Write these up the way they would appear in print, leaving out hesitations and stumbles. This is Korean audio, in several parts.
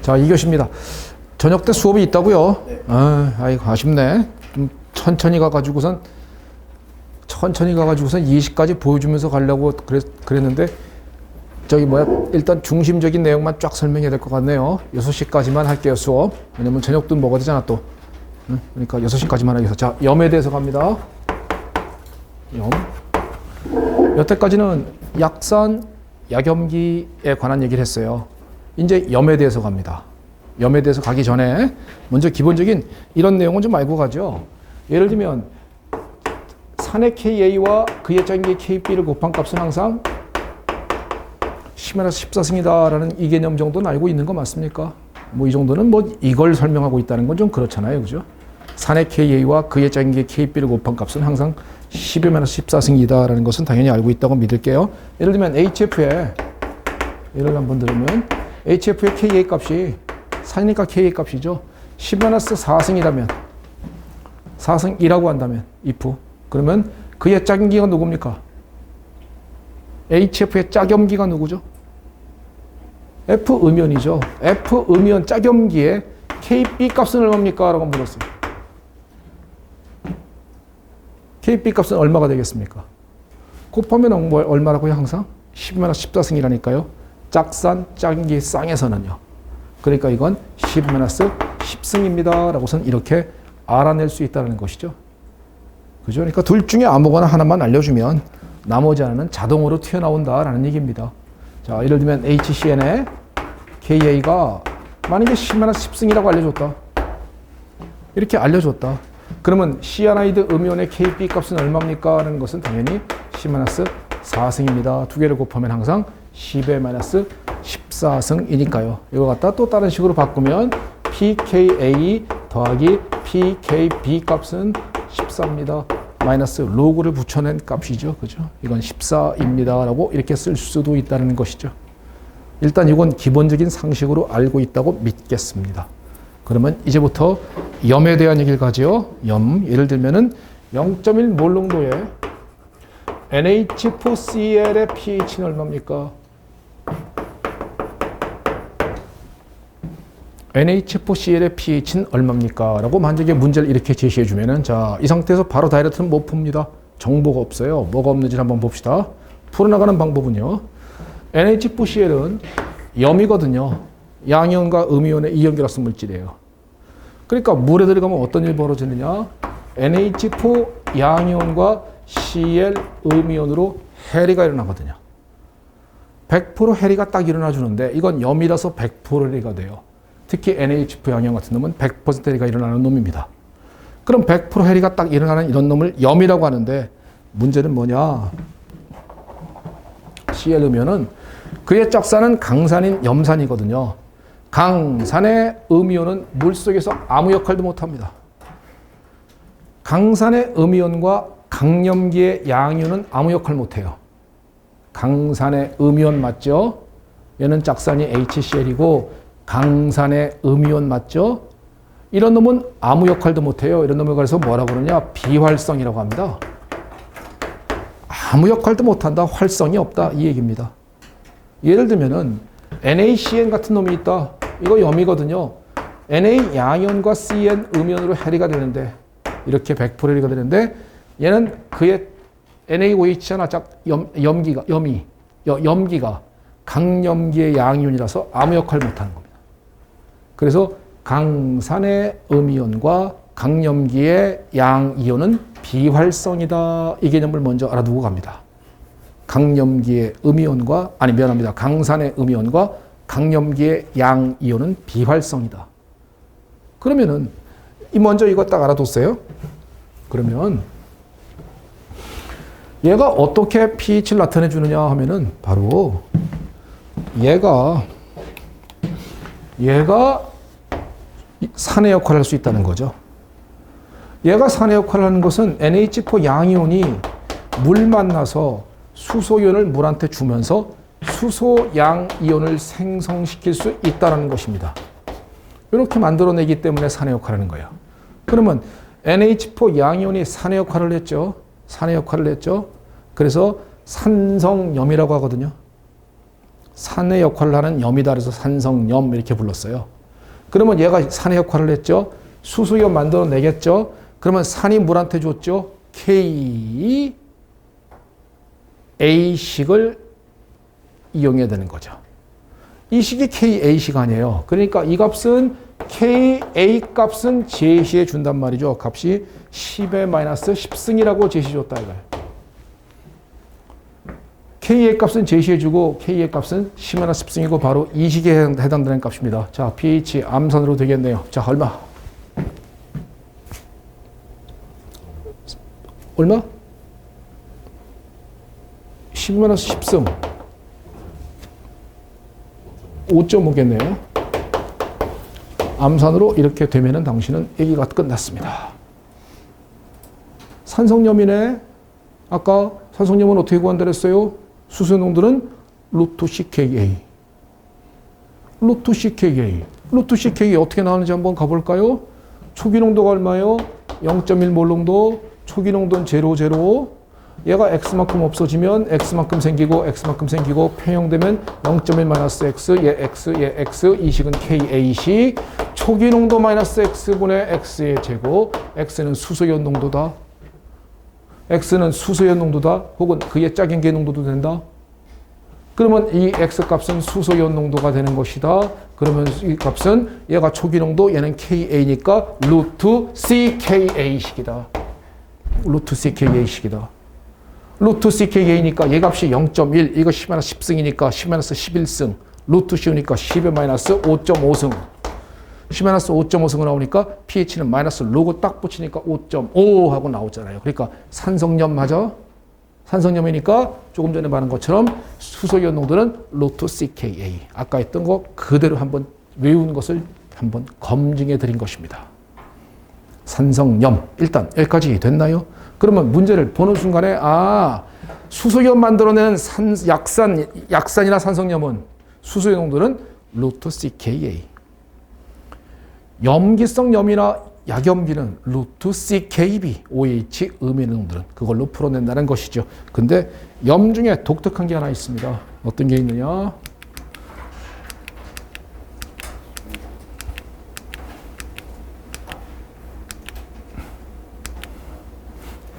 자, 2교시입니다. 저녁 때 수업이 있다고요? 네. 아이고, 아쉽네. 좀 천천히 가가지고선 2시까지 보여주면서 가려고 그랬는데, 일단 중심적인 내용만 쫙 설명해야 될 것 같네요. 6시까지만 할게요, 수업. 왜냐면 저녁도 먹어야 되잖아, 또. 그러니까 6시까지만 하겠어. 자, 염에 대해서 갑니다. 염. 여태까지는 약산, 약염기에 관한 얘기를 했어요. 이제 염에 대해서 갑니다. 염에 대해서 가기 전에 먼저 기본적인 이런 내용은 좀 알고 가죠. 예를 들면 산의 KA와 그의 짝의 KB를 곱한 값은 항상 10에서 14승이다라는 이 개념 정도는 알고 있는 거 맞습니까? 뭐 이 정도는 뭐 이걸 설명하고 있다는 건 좀 그렇잖아요. 그죠? 산의 KA와 그의 짝의 KB를 곱한 값은 항상 10에서 14승이다라는 것은 당연히 알고 있다고 믿을게요. 예를 들면 HF의 예를 한번 들으면 HF의 KA 값이 산이니까 KA 값이죠. 10-4승이라면 4승이라고 한다면 if 그러면 그의 짝염기가 누굽니까? HF의 짝염기가 누구죠? F 음연이죠. F 음연 짝염기의 KB 값은 얼마입니까? 라고 물었어요. KB 값은 얼마가 되겠습니까? 곱하면 얼마라고요? 항상 10-14승이라니까요. 짝산, 짝염기 쌍에서는요. 그러니까 이건 10-10승입니다. 라고선 이렇게 알아낼 수 있다는 것이죠. 그죠? 그러니까 둘 중에 아무거나 하나만 알려주면 나머지 하나는 자동으로 튀어나온다라는 얘기입니다. 자, 예를 들면 HCN의 KA가 만약에 10-10승이라고 알려줬다. 이렇게 알려줬다. 그러면 시아나이드 음이온의 KB 값은 얼마입니까? 하는 것은 당연히 10-4승입니다. 두 개를 곱하면 항상 10-14승이니까요. 이거 갖다 또 다른 식으로 바꾸면 pKa 더하기 pKb 값은 14입니다. 마이너스 로그를 붙여낸 값이죠. 그죠? 이건 14입니다. 라고 이렇게 쓸 수도 있다는 것이죠. 일단 이건 기본적인 상식으로 알고 있다고 믿겠습니다. 그러면 이제부터 염에 대한 얘기를 가죠. 염. 예를 들면은 0.1 몰 농도의 NH4Cl의 pH는 얼마입니까? NH4Cl의 pH는 얼마입니까? 라고 만약에 문제를 이렇게 제시해 주면은 자, 이 상태에서 바로 다이렉트는 못 풉니다. 정보가 없어요. 뭐가 없는지 한번 봅시다. 풀어나가는 방법은요. NH4Cl은 염이거든요. 양이온과 음이온의 이연결합성 물질이에요. 그러니까 물에 들어가면 어떤 일이 벌어지느냐? NH4 양이온과 Cl 음이온으로 해리가 일어나거든요. 100% 해리가 딱 일어나 주는데 이건 염이라서 100% 해리가 돼요. 특히 NH4 양이온 같은 놈은 100% 해리가 일어나는 놈입니다. 그럼 100% 해리가 딱 일어나는 이런 놈을 염이라고 하는데 문제는 뭐냐? Cl 음이온은 그의 짝산은 강산인 염산이거든요. 강산의 음이온은 물속에서 아무 역할도 못합니다. 강산의 음이온과 강염기의 양이온은 아무 역할 못해요. 강산의 음이온 맞죠? 얘는 짝산이 HCl이고 강산의 음이온 맞죠? 이런 놈은 아무 역할도 못해요. 이런 놈을 그래서 뭐라고 그러냐? 비활성이라고 합니다. 아무 역할도 못한다. 활성이 없다. 이 얘기입니다. 예를 들면은 NaCN 같은 놈이 있다. 이거 염이거든요. Na 양이온과 CN 음이온으로 해리가 되는데 이렇게 100% 해리가 되는데 얘는 그의 NaOH잖아. 염기가 강염기의 양이온이라서 아무 역할을 못하는 겁니다. 그래서 강산의 음이온과 강염기의 양이온은 비활성이다. 이 개념을 먼저 알아두고 갑니다. 강염기의 음이온과 강산의 음이온과 강염기의 양이온은 비활성이다. 그러면은 먼저 이거 딱 알아뒀어요. 그러면 얘가 어떻게 pH를 나타내 주느냐 하면은 바로 얘가 산의 역할을 할 수 있다는 거죠. 얘가 산의 역할을 하는 것은 NH4 양이온이 물 만나서 수소이온을 물한테 주면서 수소 양이온을 생성시킬 수 있다는 것입니다. 이렇게 만들어내기 때문에 산의 역할을 하는 거예요. 그러면 NH4 양이온이 산의 역할을 했죠. 산의 역할을 했죠. 그래서 산성염이라고 하거든요. 산의 역할을 하는 염이다. 그래서 산성염 이렇게 불렀어요. 그러면 얘가 산의 역할을 했죠. 수소염 만들어내겠죠. 그러면 산이 물한테 줬죠. KA식을 이용해야 되는 거죠. 이 식이 KA식 아니에요. 그러니까 이 값은 KA 값은 제시해 준단 말이죠. 값이 10의 마이너스 10승이라고 제시해 줬다 이거예요. K의 값은 제시해주고 K의 값은 10의 10승이고 바로 이 식에 해당되는 값입니다. 자, pH 암산으로 되겠네요. 자, 얼마? 얼마? 10의 10승 5.5겠네요. 암산으로 이렇게 되면은 당신은 얘기가 끝났습니다. 산성염이네. 아까 산성염은 어떻게 구한다 그랬어요? 수소의 농도는 루트 CKA. 루트 CKA. 루트 CKA 어떻게 나오는지 한번 가볼까요? 초기 농도가 얼마예요? 0.1몰 농도. 초기 농도는 0, 0. 얘가 X만큼 없어지면 X만큼 생기고 X만큼 생기고 평형되면 0.1 마이너스 X, 얘 X, 얘 X. 이 식은 KA식. 초기 농도 마이너스 X분의 X의 제곱. X는 수소연 농도다. X는 수소연 농도다. 혹은 그의 짝연계 농도도 된다. 그러면 이 X 값은 수소연 농도가 되는 것이다. 그러면 이 값은 얘가 초기 농도, 얘는 KA니까 루트 CKA식이다. 루트 CKA식이다. 루트 CKA니까 얘 값이 0.1, 이거 10 10승이니까 10 11승. 루트 씌우니까 10의 마이너스 5.5승. 10 5.5승으로 나오니까 pH는 마이너스 로고 딱 붙이니까 5.5 하고 나오잖아요. 그러니까 산성염 맞아? 산성염이니까 조금 전에 말한 것처럼 수소연 농도는 루트 CKA. 아까 했던 거 그대로 한번 외운 것을 한번 검증해 드린 것입니다. 산성염. 일단 여기까지 됐나요? 그러면 문제를 보는 순간에 수소염 만들어내는 약산이나 산성염은 수소의 농도는 루트 CKA. 염기성 염이나 약염기는 루트 CKB, OH 음의 농도는 그걸로 풀어낸다는 것이죠. 근데 염 중에 독특한 게 하나 있습니다. 어떤 게 있느냐?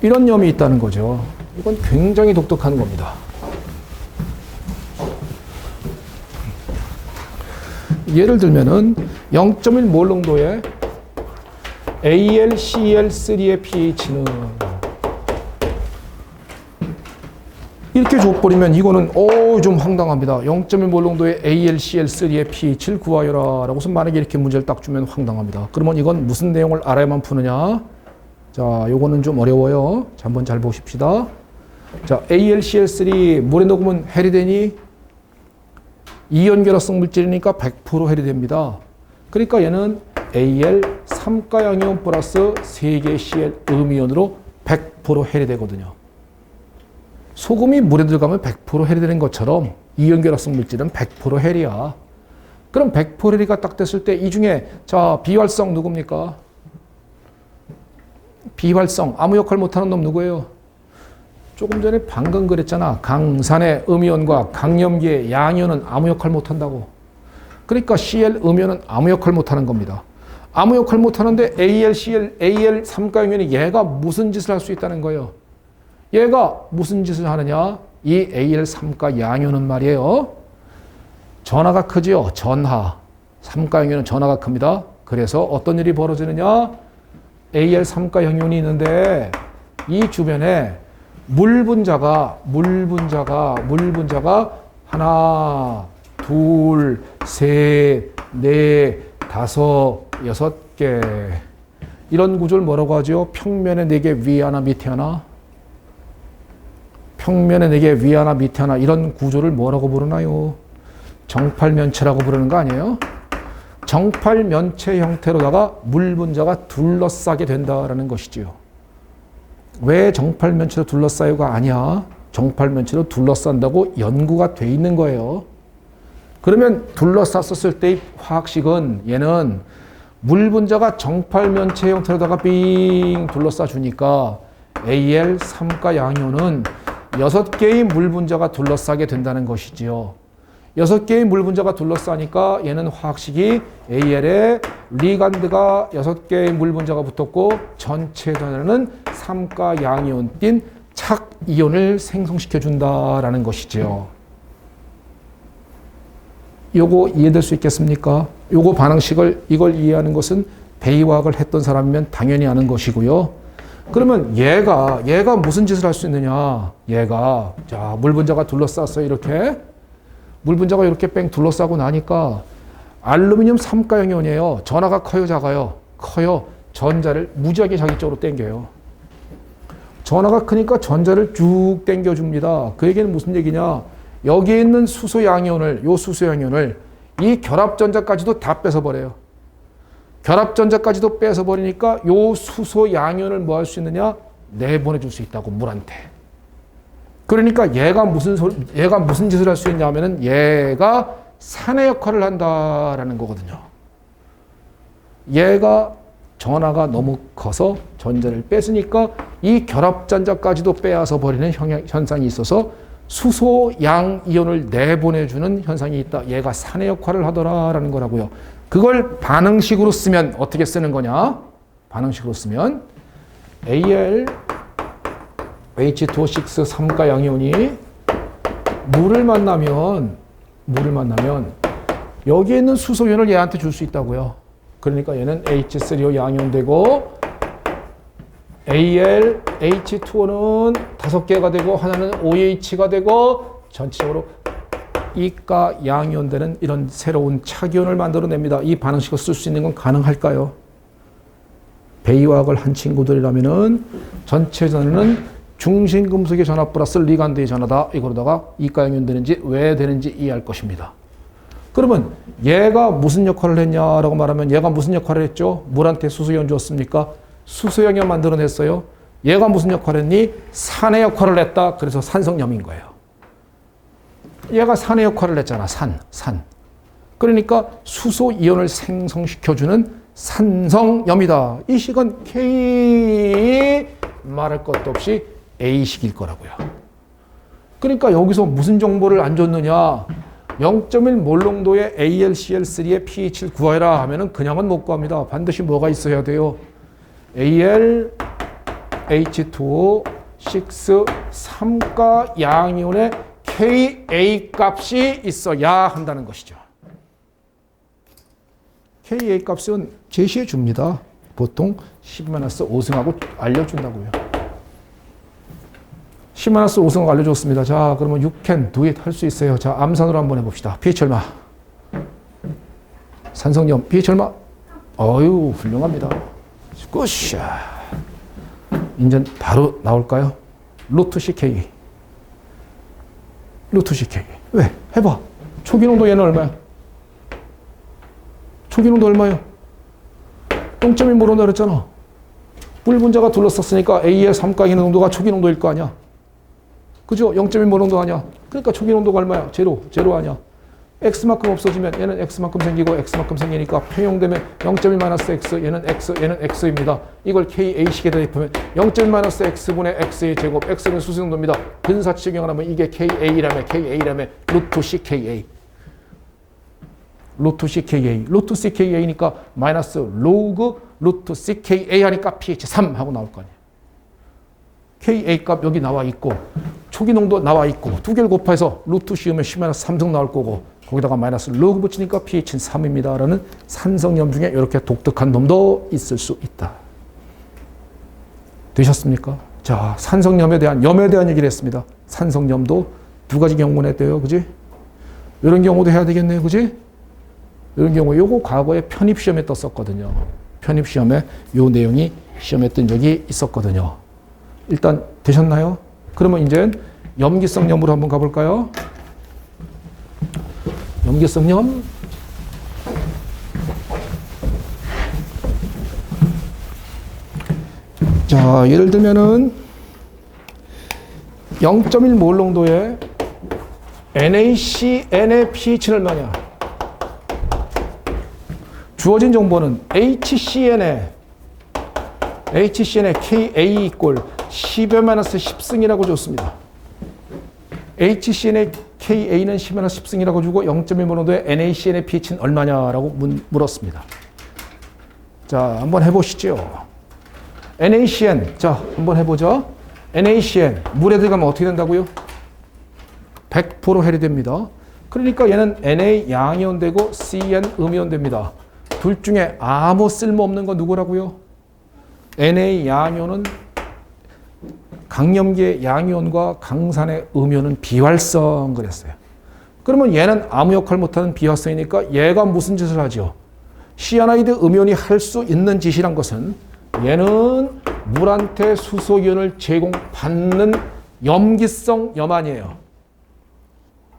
이런 염이 있다는 거죠. 이건 굉장히 독특한 겁니다. 예를 들면은 0.1몰 농도의 AlCl3의 pH는 이렇게 줘버리면 이거는 좀 황당합니다. 0.1몰 농도의 AlCl3의 pH를 구하여라 라고서 만약에 이렇게 문제를 딱 주면 황당합니다. 그러면 이건 무슨 내용을 알아야만 푸느냐? 자, 요거는 좀 어려워요. 자, 한번 잘 보십시다. 자, AlCl3 물에 녹으면 해리 되니? 이연결합성 물질이니까 100% 해리됩니다. 그러니까 얘는 Al 3가양이온 플러스 3개의 Cl 음이온으로 100% 해리되거든요. 소금이 물에 들어가면 100% 해리되는 것처럼 이연결합성 물질은 100% 해리야. 그럼 100% 해리가 딱 됐을 때 이 중에 자, 비활성 누굽니까? 비활성 아무 역할 못하는 놈 누구예요? 조금 전에 방금 그랬잖아. 강산의 음이온과 강염기의 양이온은 아무 역할 못한다고. 그러니까 Cl 음이온은 아무 역할 못하는 겁니다. 아무 역할 못하는데 AlCl, Al 3가용이온이 얘가 무슨 짓을 할 수 있다는 거예요. 얘가 무슨 짓을 하느냐? 이 Al 3가 양이온은 말이에요. 전하가 크지요. 전하. 3가용이온은 전하가 큽니다. 그래서 어떤 일이 벌어지느냐? Al 3가 양이온이 있는데 이 주변에 물 분자가 하나, 둘, 셋, 넷, 다섯, 6개. 이런 구조를 뭐라고 하죠? 평면에 4개 위에 하나 밑에 하나. 평면에 4개 위에 하나 밑에 하나. 이런 구조를 뭐라고 부르나요? 정팔면체라고 부르는 거 아니에요? 정팔면체 형태로다가 물 분자가 둘러싸게 된다라는 것이지요. 왜 정팔면체로 둘러싸요가 아니야? 정팔면체로 둘러싼다고 연구가 돼 있는 거예요. 그러면 둘러쌌었을 때의 화학식은 얘는 물 분자가 정팔면체 형태로다가 빙 둘러싸 주니까 Al 3가 양이온은 6개의 물 분자가 둘러싸게 된다는 것이지요. 6개의 물 분자가 둘러싸니까 얘는 화학식이 AL에 리간드가 6개의 물 분자가 붙었고 전체 전하는 3가 양이온 띤 착이온을 생성시켜 준다라는 것이죠. 요거 이해될 수 있겠습니까? 요거 반응식을 이걸 이해하는 것은 배이화학을 했던 사람이면 당연히 아는 것이고요. 그러면 얘가 무슨 짓을 할 수 있느냐? 얘가 자, 물 분자가 둘러쌌어요. 이렇게 물 분자가 이렇게 뺑 둘러싸고 나니까 알루미늄 3가형 이온이에요. 전하가 커요, 작아요? 커요. 전자를 무지하게 자기 쪽으로 당겨요. 전하가 크니까 전자를 쭉 당겨줍니다. 그 얘기는 무슨 얘기냐? 여기에 있는 수소 양이온을, 요 수소 양이온을 이 결합전자까지도 다 뺏어버려요. 결합전자까지도 뺏어버리니까 요 수소 양이온을 뭐 할 수 있느냐? 내보내줄 수 있다고, 물한테. 그러니까 얘가 무슨 짓을 할 수 있냐 하면은 얘가 산의 역할을 한다라는 거거든요. 얘가 전하가 너무 커서 전자를 뺏으니까 이 결합전자까지도 빼앗아 버리는 현상이 있어서 수소 양 이온을 내보내주는 현상이 있다. 얘가 산의 역할을 하더라라는 거라고요. 그걸 반응식으로 쓰면 어떻게 쓰는 거냐? 반응식으로 쓰면 Al H2O6 3가 양이온이 물을 만나면 여기에 있는 수소 이온을 얘한테 줄 수 있다고요. 그러니까 얘는 H3O 양이온 되고 Al H2O는 5개가 되고 하나는 OH가 되고 전체적으로 이가 양이온 되는 이런 새로운 착이온을 만들어냅니다. 이 반응식을 쓸 수 있는 건 가능할까요? 배이화학을 한 친구들이라면은 전체 전하는 중심금속의 전하 플러스 리간드의 전하다. 이거로다가 이가 양이온 되는지 왜 되는지 이해할 것입니다. 그러면 얘가 무슨 역할을 했냐라고 말하면 얘가 무슨 역할을 했죠? 물한테 수소이온 줬습니까? 수소양이온 만들어냈어요. 얘가 무슨 역할을 했니? 산의 역할을 했다. 그래서 산성염인 거예요. 얘가 산의 역할을 했잖아. 산. 그러니까 수소 이온을 생성시켜주는 산성염이다. 이 식은 K 말할 것도 없이 A식일 거라고요. 그러니까 여기서 무슨 정보를 안 줬느냐? 0.1 몰농도의 AlCl3의 pH를 구하라 하면은 그냥은 못 구합니다. 반드시 뭐가 있어야 돼요? Al H2O 6 3가 양이온의 Ka 값이 있어야 한다는 것이죠. Ka 값은 제시해 줍니다. 보통 10-5승하고 알려준다고요. 10-5승하고 알려줬습니다. 자, 그러면 you can do it 할 수 있어요. 자, 암산으로 한번 해봅시다. pH 얼마? 산성염 pH 얼마? 어유 훌륭합니다. 굿샷. 이제 바로 나올까요? 루트 CK. 루트 CK. 왜? 해봐. 초기 농도 얘는 얼마야? 초기 농도 얼마예요? 0.1 몰온다 그랬잖아. 물 분자가 둘러쌌으니까 A의 3가의 농도가 초기 농도일 거 아니야. 그죠? 0.1 몰온도 아니야. 그러니까 초기 농도가 얼마야? 제로 아니야. X만큼 없어지면 얘는 X만큼 생기고 X만큼 생기니까 평형되면 0.1-X, 얘는 X입니다. 이걸 KA식에 대입하면 0.1-X분의 X의 제곱, X는 수승도입니다. 근사치 적용하면 이게 KA라며 루트 CKA. 루트 CKA. 루트 CKA니까 마이너스 로그 루트 CKA 하니까 pH 3 하고 나올 거 아니에요. Ka 값 여기 나와 있고 초기 농도 나와 있고 두 개를 곱해서 루트 씌우면 10-3승 나올 거고 거기다가 마이너스 로그 붙이니까 pH는 3입니다. 라는 산성염 중에 이렇게 독특한 놈도 있을 수 있다. 되셨습니까? 자, 산성염에 대한 얘기를 했습니다. 산성염도 두 가지 경우는 했대요. 그지? 이런 경우도 해야 되겠네요. 그지? 이런 경우 요거 과거에 편입시험에 떴었거든요. 편입시험에 요 내용이 시험에 뜬 적이 있었거든요. 일단 되셨나요? 그러면 이제 염기성염으로 한번 가볼까요? 염기성염. 자, 예를 들면은 0.1 몰 농도의 NaCn의 pH는 얼마냐? 주어진 정보는 HCn의 Ka 이꼴 10-10승이라고 줬습니다. HCn의 Ka는 10-10승이라고 주고 0.1모노도의 NaCn의 pH는 얼마냐라고 물었습니다. 자, 한번 해보시죠. NaCN, 자, 한번 해보죠. NaCN, 물에 들어가면 어떻게 된다고요? 100% 해리됩니다. 그러니까 얘는 Na 양이온 되고 CN 음이온 됩니다. 둘 중에 아무 쓸모없는 건 누구라고요? Na 양이온은 강염기의 양이온과 강산의 음이온은 비활성 그랬어요. 그러면 얘는 아무 역할 못하는 비활성이니까 얘가 무슨 짓을 하죠? 시아나이드 음이온이 할 수 있는 짓이란 것은 얘는 물한테 수소이온을 제공받는 염기성 염환이에요.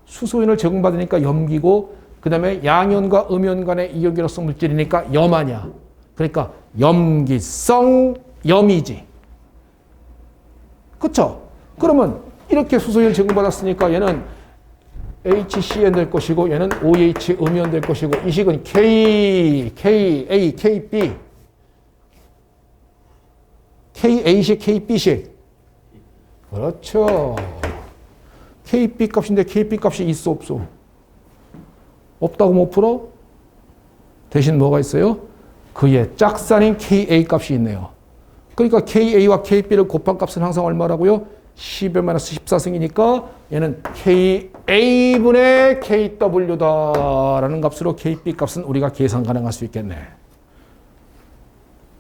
수소이온을 제공받으니까 염기고 그 다음에 양이온과 음이온 간의 이온결합성 물질이니까 염환이야. 그러니까 염기성 염이지. 그렇죠? 그러면 이렇게 수소이온을 제공받았으니까 얘는 HCN 될 것이고 얘는 OH 음이온 될 것이고 이 식은 K, KA, KB KA식, KB식 그렇죠. KB 값인데 KB 값이 있어 없어? 없다고 못 풀어? 대신 뭐가 있어요? 그의 짝산인 KA 값이 있네요. 그러니까 KA와 KB를 곱한 값은 항상 얼마라고요? 10-14승이니까 얘는 KA분의 KW다라는 값으로 KB 값은 우리가 계산 가능할 수 있겠네.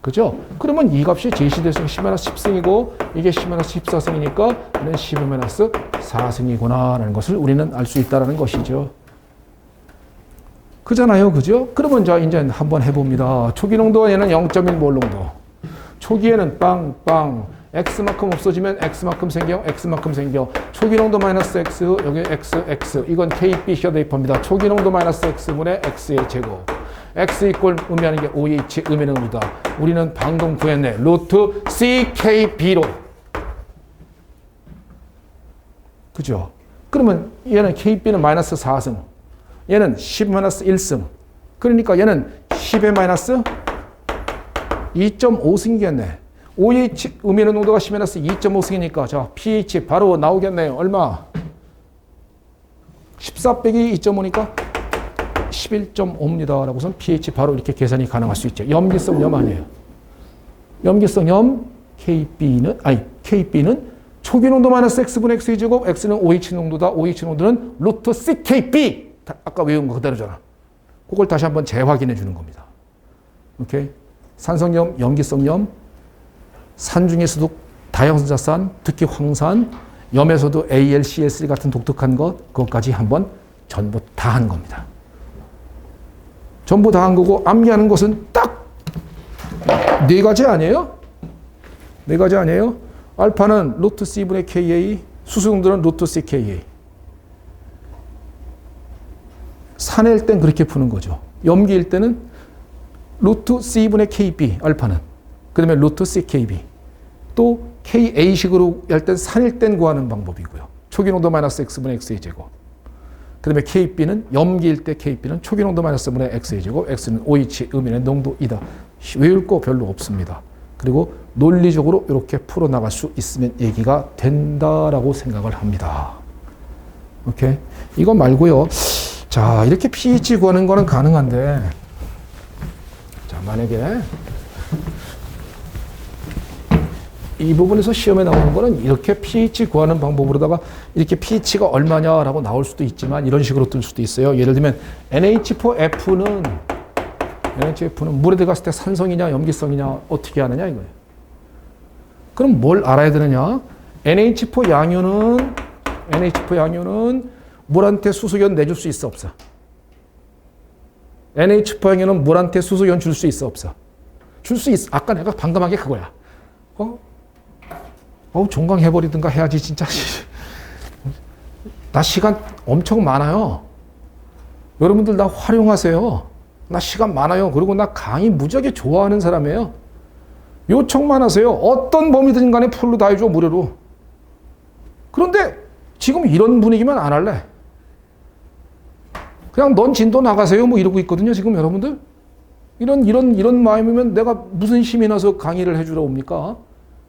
그죠? 그러면 이 값이 제시대승 10-10승이고 이게 10-14승이니까 얘는 10-4승이구나라는 것을 우리는 알 수 있다는 것이죠. 그잖아요. 그죠? 그러면 자, 이제 한번 해봅니다. 초기 농도가 얘는 0.1몰 농도. 초기에는 빵빵 X만큼 없어지면 X만큼 생겨, X만큼 생겨. 초기 농도 마이너스 X, 여기 X, X. 이건 KB 셔데이퍼입니다. 초기 농도 마이너스 X분의 X의 제곱. X 이꼴 의미하는 게 OH 의미는 의미다. 우리는 방금 구했네. 루트 CKB로. 그죠? 그러면 얘는 KB는 마이너스 4승. 얘는 10-1승. 그러니까 얘는 10의 마이너스 2.5승이겠네. OH 음이온 농도가 10-2.5승이니까 자 pH 바로 나오겠네요. 얼마? 14 빼기 2.5니까 11.5입니다. 라고선 pH 바로 이렇게 계산이 가능할 수 있죠. 염기성 염 아니에요. 염기성 염 KB는 초기 농도 마이너스 X분의 X의 제곱, X는 OH 농도다. OH 농도는 루트 CKB. 아까 외운 거 그대로잖아. 그걸 다시 한번 재확인해 주는 겁니다. 오케이? 산성염, 염기성염, 산 중에서도 다형산자산, 특히 황산, 염에서도 AlCl3 같은 독특한 것, 그것까지 한번 전부 다 한 겁니다. 전부 다 한 거고 암기하는 것은 딱 네 가지 아니에요? 네 가지 아니에요? 알파는 루트 C분의 Ka, 수소농도는 루트 CKa. 산일 땐 그렇게 푸는 거죠. 염기일 때는 루트 C분의 KB, 알파는. 그 다음에 루트 CKB. 또 KA식으로 할 땐 산일 땐 구하는 방법이고요. 초기 농도 마이너스 X분의 X의 제곱. 그 다음에 KB는 염기일 때 KB는 초기 농도 마이너스 분의 X의 제곱, X는 OH 음인의 농도이다. 외울 거 별로 없습니다. 그리고 논리적으로 이렇게 풀어나갈 수 있으면 얘기가 된다라고 생각을 합니다. 오케이? 이거 말고요. 자, 이렇게 pH 구하는 거는 가능한데, 자, 만약에 이 부분에서 시험에 나오는 거는 이렇게 pH 구하는 방법으로다가 이렇게 pH가 얼마냐라고 나올 수도 있지만 이런 식으로 뜰 수도 있어요. 예를 들면 NH4F는 물에 들어갔을 때 산성이냐 염기성이냐 어떻게 하느냐 이거예요. 그럼 뭘 알아야 되느냐? NH4 양이온은 물한테 수소이온 내줄 수 있어 없어? NH4 양이온은 물한테 수소이온 줄 수 있어 없어? 줄 수 있어. 아까 내가 방금 한 게 그거야. 종강해버리든가 해야지 진짜. 나 시간 엄청 많아요. 여러분들 나 활용하세요. 나 시간 많아요. 그리고 나 강의 무지하게 좋아하는 사람이에요. 요청만 하세요. 어떤 범위든 간에 풀로 다 해줘, 무료로. 그런데 지금 이런 분위기면 안 할래. 그냥 넌 진도 나가세요. 뭐 이러고 있거든요. 지금 여러분들. 이런 마음이면 내가 무슨 힘이 나서 강의를 해주러 옵니까?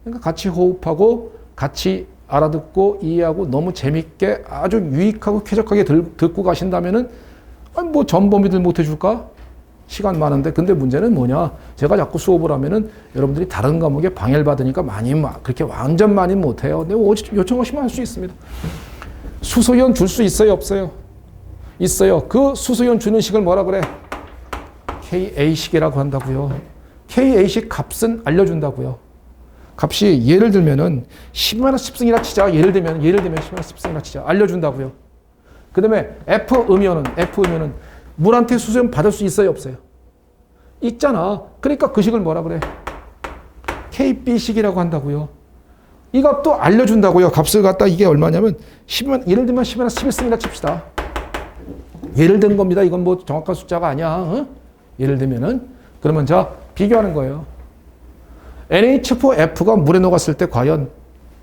그러니까 같이 호흡하고 같이 알아듣고 이해하고 너무 재밌게 아주 유익하고 쾌적하게 듣고 가신다면은 뭐 전범위들 못 해줄까? 시간 많은데. 근데 문제는 뭐냐? 제가 자꾸 수업을 하면은 여러분들이 다른 과목에 방해를 받으니까 그렇게 완전 많이 못 해요. 근데 요청하시면 할 수 있습니다. 수소이온 줄 수 있어요, 없어요? 있어요. 그 수소이온 주는 식을 뭐라 그래? KA식이라고 한다고요. KA식 값은 알려준다고요. 값이 예를 들면은 10만 원 10승이라 치자. 예를 들면 10만 원 10승이라 치자. 알려준다고요. 그 다음에 F음료는 물한테 수소이온 받을 수 있어요, 없어요? 있잖아. 그러니까 그 식을 뭐라 그래? KB식이라고 한다고요. 이 값도 알려준다고요. 값을 갖다 이게 얼마냐면 예를 들면 10만 원 11승이라 칩시다. 예를 드는 겁니다. 이건 뭐 정확한 숫자가 아니야. 어? 예를 들면은 그러면 자 비교하는 거예요. NH4F가 물에 녹았을 때 과연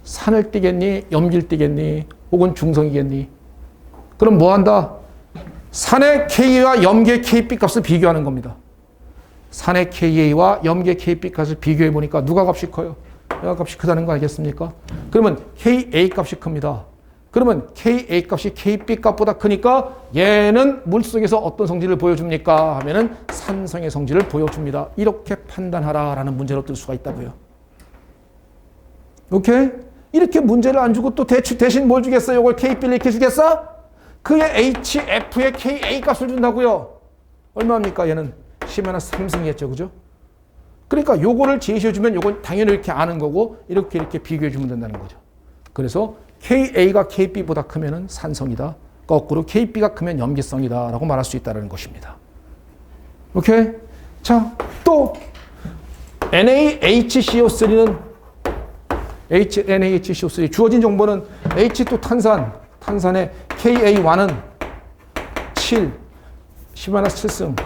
산을 띠겠니? 염기를 띠겠니? 혹은 중성이겠니? 그럼 뭐 한다? 산의 KA와 염기의 KP 값을 비교하는 겁니다. 산의 KA와 염기의 KP 값을 비교해 보니까 누가 값이 커요? 얘가 값이 크다는 거 알겠습니까? 그러면 KA 값이 큽니다. 그러면 KA 값이 KP 값보다 크니까 얘는 물속에서 어떤 성질을 보여줍니까? 하면은 산성의 성질을 보여줍니다. 이렇게 판단하라라는 문제로 뜰 수가 있다고요. 오케이? 이렇게 문제를 안 주고 또 대신 뭘 주겠어요? 이걸 KP를 이렇게 주겠어? 그의 HF의 KA 값을 준다고요. 얼마입니까? 얘는 10만 3승이겠죠. 그죠? 그러니까 요거를 제시해주면 요건 당연히 이렇게 아는 거고 이렇게 비교해주면 된다는 거죠. 그래서 KA가 KB보다 크면은 산성이다. 거꾸로 KB가 크면 염기성이다. 라고 말할 수 있다는 것입니다. 오케이? 자, 또 NaHCO3는 NaHCO3 주어진 정보는 H2 탄산의 KA1은 7, 10만 7승.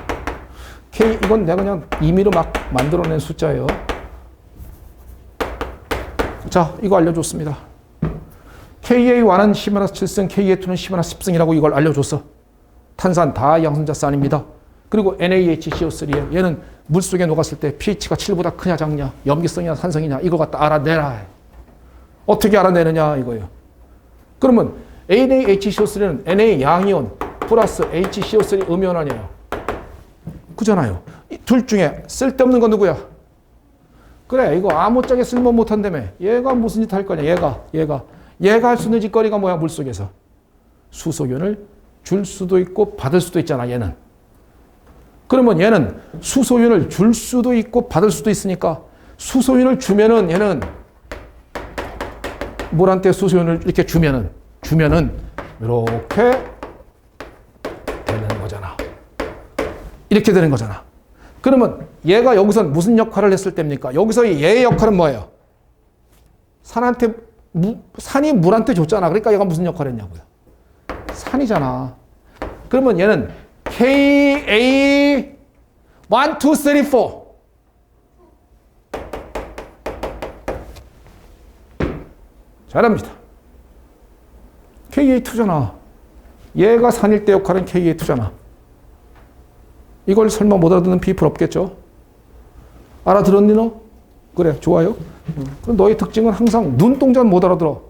이건 내가 그냥 임의로 막 만들어낸 숫자예요. 자, 이거 알려줬습니다. KA1은 10만 7승, KA2는 10만 10승이라고 이걸 알려줬어. 탄산 다 양성자산입니다. 그리고 NaHCO3에 얘는 물속에 녹았을 때 pH가 7보다 크냐 작냐, 염기성이냐 산성이냐 이걸 갖다 알아내라. 어떻게 알아내느냐 이거예요. 그러면 NaHCO3는 Na 양이온 플러스 HCO3 음이온 아니에요. 그잖아요. 이 둘 중에 쓸데없는 건 누구야? 그래, 이거 아무짝에 쓸모 못한다며. 얘가 무슨 짓 할 거냐? 얘가 할 수 있는 짓거리가 뭐야? 물속에서 수소이온을 줄 수도 있고 받을 수도 있잖아. 얘는. 그러면 얘는 수소이온을 줄 수도 있고 받을 수도 있으니까 수소이온을 주면은 얘는 물한테 수소이온을 이렇게 주면은 이렇게 되는 거잖아. 이렇게 되는 거잖아. 그러면 얘가 여기서 무슨 역할을 했을 때입니까? 여기서 얘의 역할은 뭐예요? 산이 물한테 줬잖아. 그러니까 얘가 무슨 역할을 했냐고요? 산이잖아. 그러면 얘는 KA 1, 2, 3, 4 잘합니다. KA2잖아. 얘가 산일 때 역할은 KA2잖아. 이걸 설마 못 알아듣는 피플 없겠죠? 알아들었니 너? 그래, 좋아요. 그럼 너의 특징은 항상 눈동자는 못 알아들어.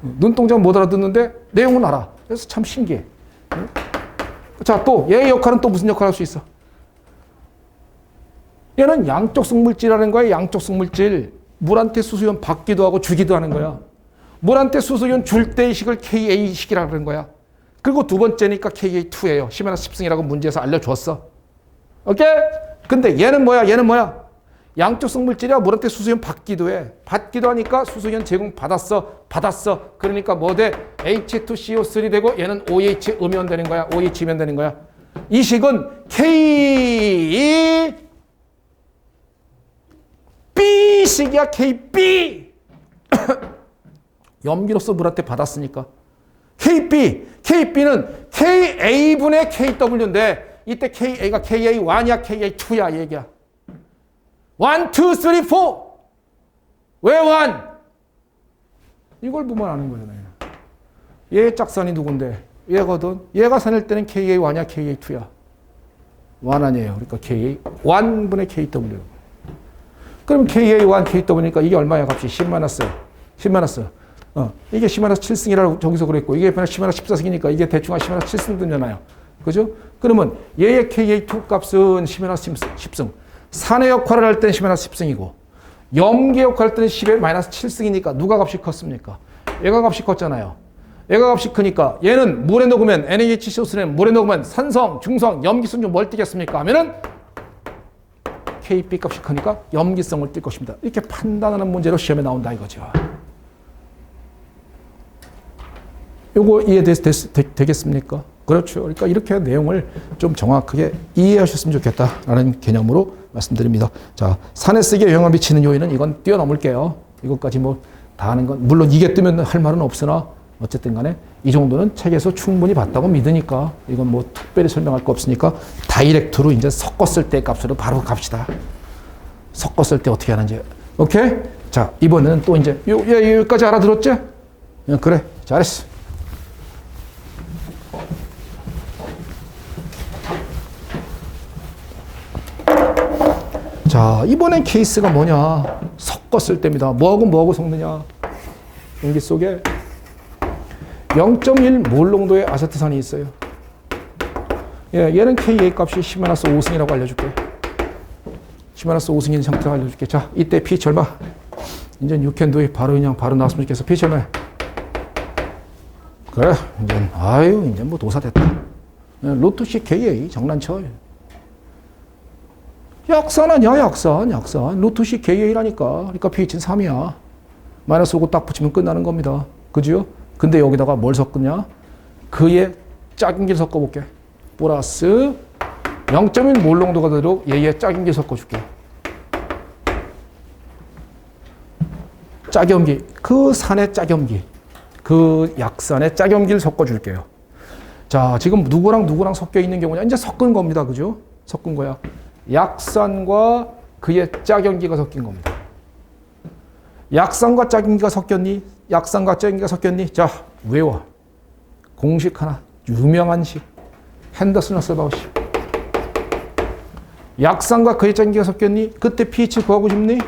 눈동자는 못 알아듣는데 내용은 알아. 그래서 참 신기해. 자, 또 얘의 역할은 또 무슨 역할을 할 수 있어? 얘는 양쪽성 물질이라는 거야. 양쪽성 물질. 물한테 수소이온 받기도 하고 주기도 하는 거야. 물한테 수소이온 줄 때의 식을 KA식이라고 하는 거야. 그리고 두 번째니까 KA2예요. 10만 10승이라고 문제에서 알려줬어. 오케이? 근데 얘는 뭐야? 양쪽성 물질이야. 물한테 수소이온 받기도 해. 받기도 하니까 수소이온 제공 받았어. 그러니까 뭐 돼? H2CO3 되고 얘는 OH 음이온 되는 거야. OH 음이온 되는 거야. 이 식은 KB식이야. KB. 염기로서 물한테 받았으니까. KB는 KA분의 KW인데 이때 KA가 KA1이야, KA2야 얘기야. 1, 2, 3, 4. 왜 1? 이걸 보면 아는 거잖아요. 얘 짝산이 누군데? 얘거든. 얘가 산일 때는 KA1이야, KA2야. 1 아니에요. 그러니까 KA1분의 KW. 그럼 KA1, KW니까 이게 얼마야 값이? 10 마이너스 10-. 이게 10-7승이라고 저기서 그랬고, 이게 10-14승이니까 이게 대충 한 10-7승 되잖아요. 그죠? 그러면 얘의 KA2 값은 10-10승. 산의 역할을 할 때는 10-10승이고, 염기 역할을 할 때는 10-7승이니까 누가 값이 컸습니까? 얘가 값이 컸잖아요. 얘가 값이 크니까 얘는 물에 녹으면 NaHCO3는 물에 녹으면 산성, 중성, 염기성 중 뭘 띠겠습니까? 하면은 KB 값이 크니까 염기성을 띨 것입니다. 이렇게 판단하는 문제로 시험에 나온다 이거죠. 요거 이해되겠습니까? 그렇죠. 그러니까 이렇게 내용을 좀 정확하게 이해하셨으면 좋겠다라는 개념으로 말씀드립니다. 자, 산에 쓰기에 영향을 미치는 요인은 이건 뛰어넘을게요. 이것까지 뭐 다 하는 건 물론 이게 뜨면 할 말은 없으나 어쨌든 간에 이 정도는 책에서 충분히 봤다고 믿으니까 이건 뭐 특별히 설명할 거 없으니까 다이렉트로 이제 섞었을 때 값으로 바로 갑시다. 섞었을 때 어떻게 하는지. 오케이? 자, 이번에는 또 이제 여기까지 알아들었지? 그래. 잘했어. 자, 이번엔 케이스가 뭐냐? 섞었을 때입니다. 뭐하고 섞느냐? 용기 속에 0.1 몰 농도의 아세트산이 있어요. 예, 얘는 KA 값이 10-5승이라고 알려줄게. 10-5승인 상태로 알려줄게. 자, 이때 pH 얼마? 이제 you can do it. 바로 나왔으면 좋겠어. pH 얼마? 그래, 이제 뭐 도사 됐다. 루트 C KA 장난쳐. 약산 아니야, 약산. 루트 C KA라니까. 그러니까 pH는 3이야. -5고 딱 붙이면 끝나는 겁니다. 그죠? 근데 여기다가 뭘 섞느냐? 그의 짝임기를 섞어볼게. 플러스 0.1 몰 농도가 되도록 얘의 짝임기 섞어줄게. 짝염기. 그 산의 짝염기. 그 약산의 짝염기를 섞어줄게요. 자, 지금 누구랑 섞여 있는 경우냐? 이제 섞은 겁니다. 그죠? 섞은 거야. 약산과 그의 짝염기가 섞인 겁니다. 약산과 짝염기가 섞였니? 약산과 짝염기가 섞였니? 자, 외워. 공식 하나. 유명한 식. 핸더슨 허셀바우식. 약산과 그의 짝염기가 섞였니? 그때 pH 구하고 싶니?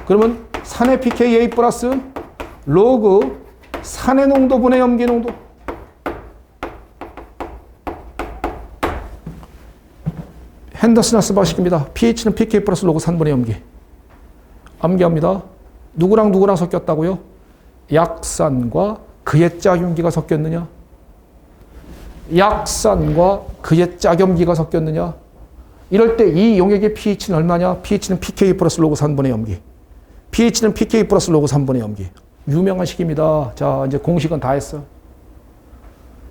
그러면 산의 pKa 플러스 로그 산의 농도분의 염기 농도. 핸더슨 허셀바우식입니다. pH는 pK 플러스 로그 산분의 염기. 암기합니다. 누구랑 섞였다고요? 약산과 그의 짝염기가 섞였느냐? 약산과 그의 짝염기가 섞였느냐? 이럴 때 이 용액의 pH는 얼마냐? pH는 pK 플러스 로그 3분의 염기. pH는 pK 플러스 로그 3분의 염기. 유명한 식입니다. 자, 이제 공식은 다 했어.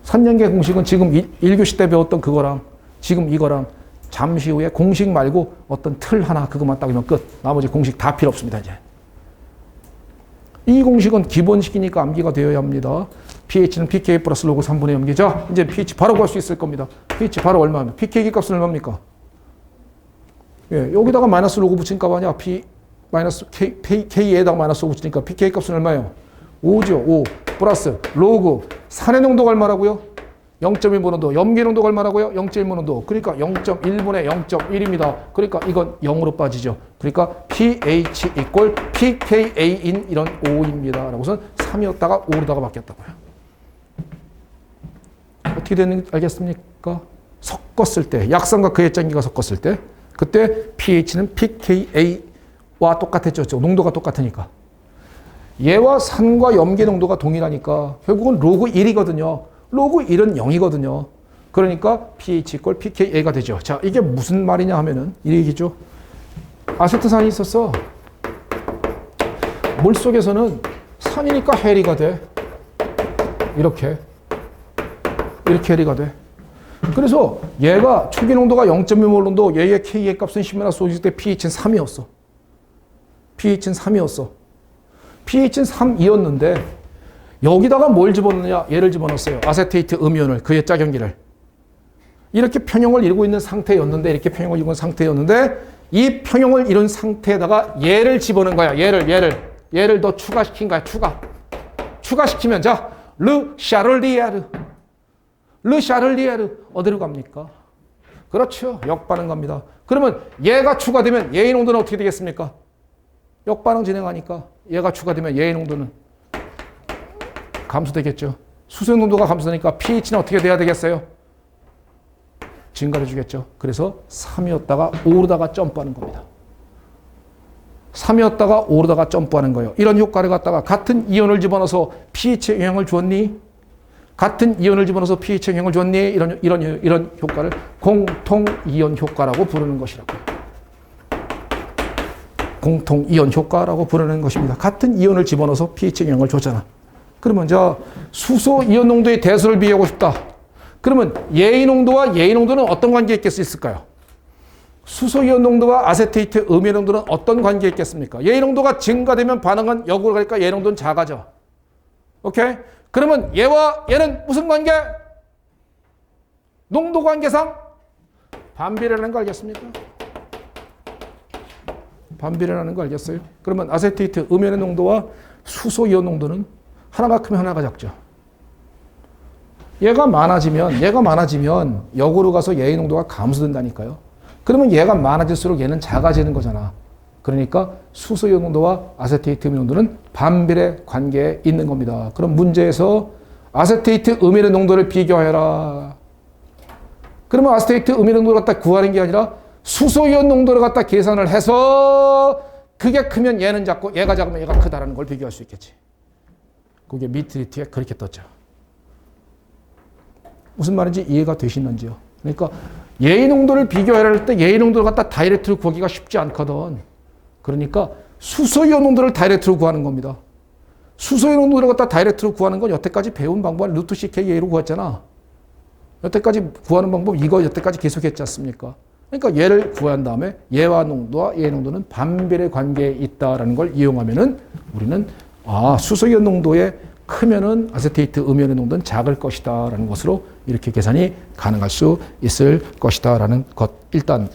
3년계 공식은 지금 1교시 때 배웠던 그거랑 지금 이거랑 잠시 후에 공식 말고 어떤 틀 하나 그것만 따면 끝. 나머지 공식 다 필요 없습니다. 이제. 이 공식은 기본식이니까 암기가 되어야 합니다. pH는 pK 플러스 로그 3분의 염기. 자, 이제 pH 바로 구할 수 있을 겁니다. pH 바로 얼마면? pK 값은 얼마입니까? 예, 여기다가 마이너스 로그 붙이니까 아니야. 마이너스 K에다가 마이너스 로그 붙이니까 pK 값은 얼마예요? 5죠. 5 플러스 로그 산의 농도가 얼마라고요? 0.1 모농도. 염기 농도가 얼마라고요? 0.1 모농도. 그러니까 0.1분의 0.1입니다. 그러니까 이건 0으로 빠지죠. 그러니까 pH 이꼴 pKa인 이런 5입니다. 라고선 3이었다가 5로다가 바뀌었다고요. 어떻게 되는지 알겠습니까? 섞었을 때, 약산과 그의 짝임기가 섞었을 때, 그때 pH는 pKa와 똑같았죠. 농도가 똑같으니까. 얘와 산과 염기 농도가 동일하니까 결국은 로그 1이거든요. 로그 1은 0이거든요. 그러니까 pH 이꼴 pKa가 되죠. 자, 이게 무슨 말이냐 하면은 이 얘기죠. 아세트산이 있었어. 물속에서는 산이니까 해리가 돼. 이렇게 해리가 돼. 그래서 얘가 초기 농도가 0.1몰 농도, 얘의 K의 값은 10-5일 때 pH는 3이었어. pH는 3이었어. pH는 3이었는데 여기다가 뭘 집어넣느냐? 얘를 집어넣었어요. 아세테이트 음이온을, 그의 짝염기를. 이렇게 평형을 이루고 있는 상태였는데, 이 평형을 이룬 상태에다가 얘를 집어넣은 거야. 얘를 더 추가시킨 거야. 추가시키면, 자, 르 샤를리에르. 어디로 갑니까? 그렇죠. 역반응 갑니다. 그러면 얘가 추가되면 얘의 농도는 어떻게 되겠습니까? 역반응 진행하니까 얘가 추가되면 얘의 농도는 감소되겠죠. 수소의 농도가 감소되니까 pH는 어떻게 돼야 되겠어요? 증가해 주겠죠. 그래서 3이었다가 5로다가 점프하는 겁니다. 3이었다가 5로다가 점프하는 거예요. 이런 효과를 갖다가 같은 이온을 집어넣어서 pH에 영향을 주었니? 같은 이온을 집어넣어서 pH에 영향을 주었니? 이런 효과를 공통 이온 효과라고 부르는 것이라고요. 공통 이온 효과라고 부르는 것입니다. 같은 이온을 집어넣어서 pH에 영향을 줬잖아. 그러면 자, 수소 이온 농도의 대수를 비교하고 싶다. 그러면 얘의 농도와 얘의 농도는 어떤 관계에 있을 수 있을까요? 수소 이온 농도와 아세테이트 음의 농도는 어떤 관계에 있겠습니까? 얘의 농도가 증가되면 반응은 역으로 가니까 얘의 농도는 작아져. 오케이? 그러면 얘와 얘는 무슨 관계? 농도 관계상 반비례라는 거 알겠습니까? 반비례라는 거 알겠어요? 그러면 아세테이트 음연의 농도와 수소 이온 농도는 하나가 크면 하나가 작죠. 얘가 많아지면 역으로 가서 얘의 농도가 감소된다니까요. 그러면 얘가 많아질수록 얘는 작아지는 거잖아. 그러니까 수소 이온 농도와 아세테이트 음의 농도는 반비례 관계에 있는 겁니다. 그럼 문제에서 아세테이트 음의 농도를 비교하여라. 그러면 아세테이트 음의 농도를 갖다 구하는 게 아니라 수소 이온 농도를 갖다 계산을 해서 그게 크면 얘는 작고 얘가 작으면 얘가 크다라는 걸 비교할 수 있겠지. 그게 미트리티에 그렇게 떴죠. 무슨 말인지 이해가 되시는지요? 그러니까 얘의 농도를 비교해야 할 때 얘의 농도를 갖다 다이렉트로 구하기가 쉽지 않거든. 그러니까 수소이온 농도를 다이렉트로 구하는 겁니다. 수소이온 농도를 갖다 다이렉트로 구하는 건 여태까지 배운 방법을 루트 CKA로 구했잖아. 여태까지 구하는 방법 이거 여태까지 계속했지 않습니까? 그러니까 얘를 구한 다음에 얘와 농도와 얘의 농도는 반비례 관계에 있다라는 걸 이용하면은 우리는 수소이온 농도에 크면은 아세테이트 음이온의 농도는 작을 것이다라는 것으로 이렇게 계산이 가능할 수 있을 것이다라는 것. 일단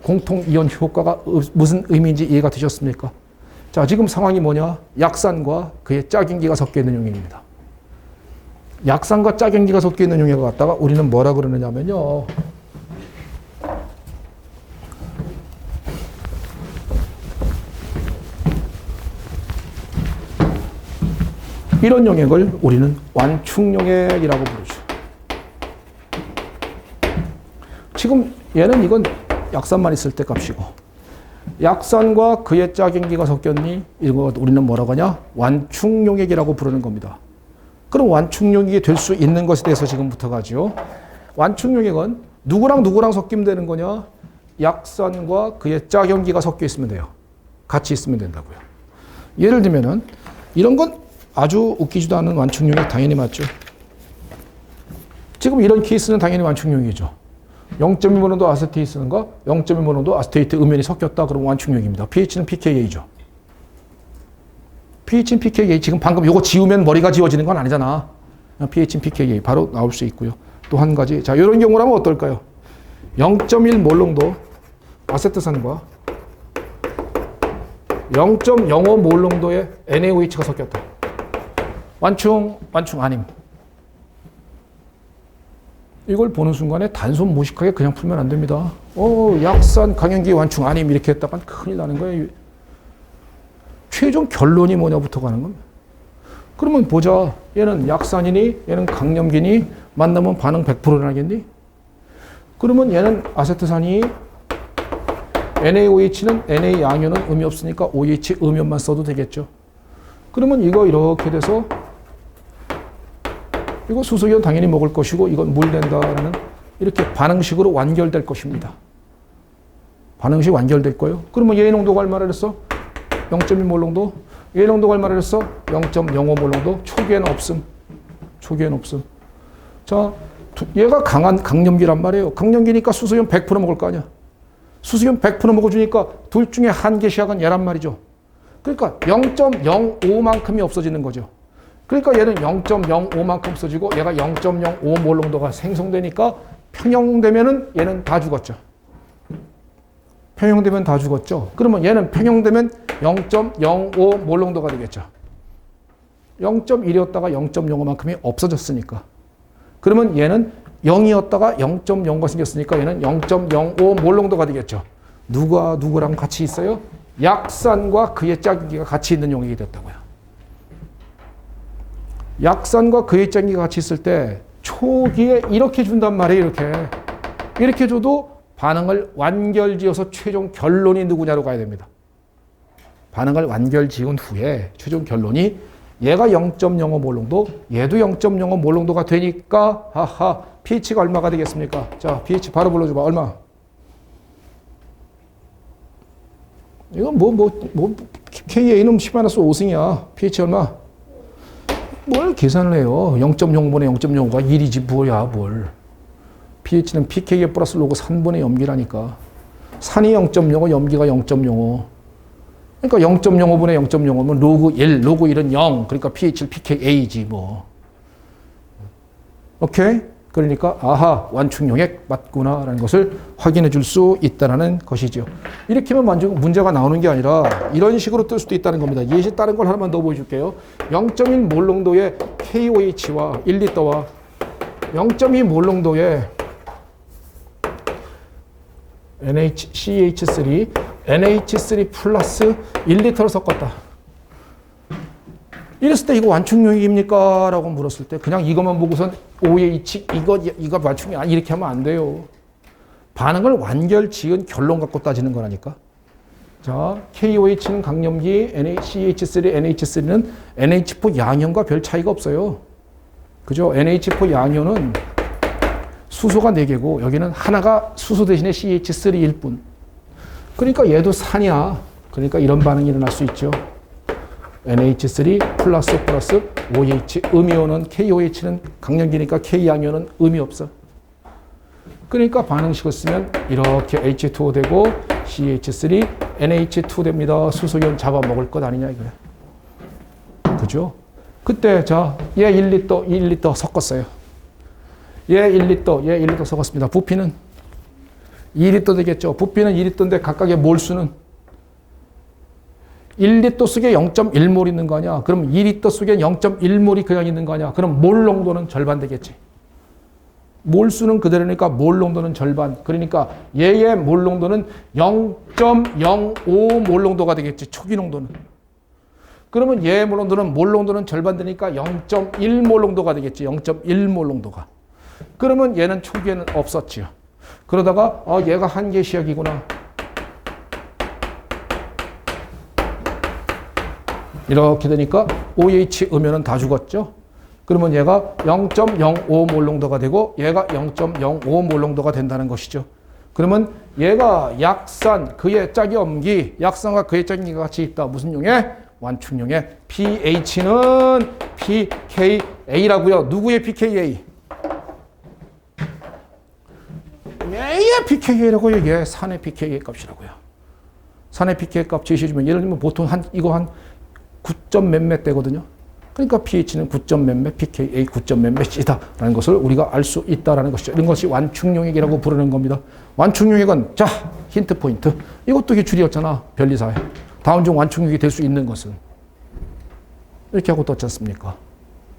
공통 이온 효과가 무슨 의미인지 이해가 되셨습니까? 자, 지금 상황이 뭐냐? 약산과 그의 짝연기가 섞여 있는 용액입니다. 약산과 짝연기가 섞여 있는 용액을 갖다가 우리는 뭐라 그러느냐면요. 이런 용액을 우리는 완충용액이라고 부르죠. 지금 이건 약산만 있을 때 값이고 약산과 그의 짝연기가 섞였니? 이거 우리는 뭐라고 하냐? 완충용액이라고 부르는 겁니다. 그럼 완충용액이 될 수 있는 것에 대해서 지금부터 가죠. 완충용액은 누구랑 섞이면 되는 거냐? 약산과 그의 짝연기가 섞여 있으면 돼요. 같이 있으면 된다고요. 예를 들면은 이런 건 아주 웃기지도 않은 완충용액 당연히 맞죠. 지금 이런 케이스는 당연히 완충용이죠. 0.1모노도 아세테이트과 0.1모노도 아세테이트 음연이 섞였다. 그러면 완충용입니다. pH는 pKa죠. pH는 pKa. 지금 방금 이거 지우면 머리가 지워지는 건 아니잖아. pH는 pKa 바로 나올 수 있고요. 또 한 가지. 자, 이런 경우라면 어떨까요? 0.1몰 농도 아세트산과 0.05몰 농도의 NaOH가 섞였다. 완충 아님. 이걸 보는 순간에 단순 무식하게 그냥 풀면 안 됩니다. 약산 강연기 완충 아님 이렇게 했다간 큰일 나는 거예요. 최종 결론이 뭐냐부터 가는 겁니다. 그러면 보자. 얘는 약산이니 얘는 강염기니 만나면 반응 100% 나겠니? 그러면 얘는 아세트산이 NaOH는 Na 양이온은 의미 없으니까 OH 음이온만 써도 되겠죠. 그러면 이거 이렇게 돼서 이거 수소이온 당연히 먹을 것이고 이건 물 된다라는 이렇게 반응식으로 완결될 것입니다. 반응식 완결될 거예요. 그러면 얘의 농도가 얼마를 했어? 0.1몰 농도. 얘의 농도가 얼마를 했어? 0.05몰 농도. 초기에는 없음. 자, 얘가 강한 강염기란 말이에요. 강염기니까 수소이온 100% 먹을 거 아니야. 수소이온 100% 먹어주니까 둘 중에 한 개 시약은 얘란 말이죠. 그러니까 0.05만큼이 없어지는 거죠. 그러니까 얘는 0.05만큼 없어지고 얘가 0.05몰 농도가 생성되니까 평형되면은 얘는 다 죽었죠. 평형되면 다 죽었죠. 그러면 얘는 평형되면 0.05몰 농도가 되겠죠. 0.1이었다가 0.05만큼이 없어졌으니까. 그러면 얘는 0이었다가 0.0가 생겼으니까 얘는 0.05몰 농도가 되겠죠. 누가 누구랑 같이 있어요? 약산과 그의 짝임기가 같이 있는 용액이 됐다고요. 약산과 그의 짝임기가 같이 있을 때 초기에 이렇게 준단 말이에요. 이렇게 줘도 반응을 완결지어서 최종 결론이 누구냐로 가야 됩니다. 반응을 완결지은 후에 최종 결론이 얘가 0.05 몰롱도, 얘도 0.05 몰롱도가 되니까 하하 pH가 얼마가 되겠습니까? 자, pH 바로 불러줘봐. 얼마? 이건 KA는 10-5승이야. pH 얼마? 뭘 계산을 해요? 0.0분의 0.05가 1이지 뭐야 뭘. pH는 pKa 플러스 로그 산분의 염기라니까. 산이 0.05, 염기가 0.05. 그러니까 0.05분의 0.05면 로그 1, 로그 1은 0. 그러니까 pH를 pKa지 뭐. 오케이? 그러니까 아하 완충용액 맞구나라는 것을 확인해 줄 수 있다는 것이죠. 이렇게 하면 문제가 나오는 게 아니라 이런 식으로 뜰 수도 있다는 겁니다. 예시 다른 걸 하나만 더 보여줄게요. 0.1 몰롱도의 KOH와 1리터와 0.2 몰롱도의 NaCH3, NH3 플러스 1리터를 섞었다. 이랬을 때 이거 완충용액입니까? 라고 물었을 때 그냥 이것만 보고선 OH 이거 완충용 아니 이렇게 하면 안 돼요. 반응을 완결 지은 결론 갖고 따지는 거라니까. 자, KOH는 강염기, NaCH3, NH3는 NH4 양이온과 별 차이가 없어요. 그죠? NH4 양이온은 수소가 4개고 여기는 하나가 수소 대신에 CH3일 뿐. 그러니까 얘도 산이야. 그러니까 이런 반응이 일어날 수 있죠. NH3 플러스 OH 음이온은 KOH는 강염기니까 K양이온은 의미 없어. 그러니까 반응식을 쓰면 이렇게 H2O 되고 CH3 NH2 됩니다. 수소이온 잡아먹을 것 아니냐 이거야. 그죠? 그때 자, 얘 1리터, 1리터 섞었어요. 얘 1리터, 얘 1리터 섞었습니다. 부피는 2리터 되겠죠. 부피는 2리터인데 각각의 몰수는 1리터 속에 0.1몰 있는 거 아니야. 그럼 2리터 속에 0.1몰이 그냥 있는 거 아니야. 그럼 몰 농도는 절반 되겠지. 몰수는 그대로니까 몰 농도는 절반. 그러니까 얘의 몰 농도는 0.05 몰 농도가 되겠지. 초기 농도는. 그러면 얘의 몰 농도는 절반 되니까 0.1 몰 농도가 되겠지. 0.1 몰 농도가. 그러면 얘는 초기에는 없었지요. 그러다가 얘가 한계 시약이구나. 이렇게 되니까 OH 음연은 다 죽었죠. 그러면 얘가 0.05 몰농도가 되고 얘가 0.05 몰농도가 된다는 것이죠. 그러면 얘가 약산, 그의 짝염기, 약산과 그의 짝염기가 같이 있다. 무슨 용액? 완충용액. pH는 pKa라고요. 누구의 pKa? 얘의 pKa라고요. 얘 산의 pKa 값이라고요. 산의 pKa 값 제시해주면 예를 들면 보통 이거 한 9점 몇몇 되거든요. 그러니까 pH는 9점 몇몇, pKa 9점 몇몇이다라는 것을 우리가 알 수 있다라는 것이죠. 이런 것이 완충용액이라고 부르는 겁니다. 완충용액은 자 힌트 포인트. 이것도 기출이었잖아. 변리사에. 다음 중 완충용액이 될 수 있는 것은 이렇게 하고 떴지 않습니까?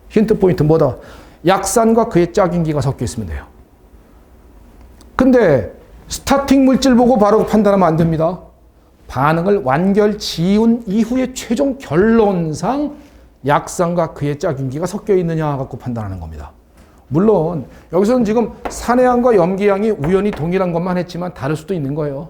힌트 포인트 뭐다? 약산과 그의 짝임기가 섞여 있으면 돼요. 근데 스타팅 물질 보고 바로 판단하면 안 됩니다. 반응을 완결 지운 이후에 최종 결론상 약산과 그의 짝임기가 섞여 있느냐 갖고 판단하는 겁니다. 물론 여기서는 지금 산해양과 염기양이 우연히 동일한 것만 했지만 다를 수도 있는 거예요.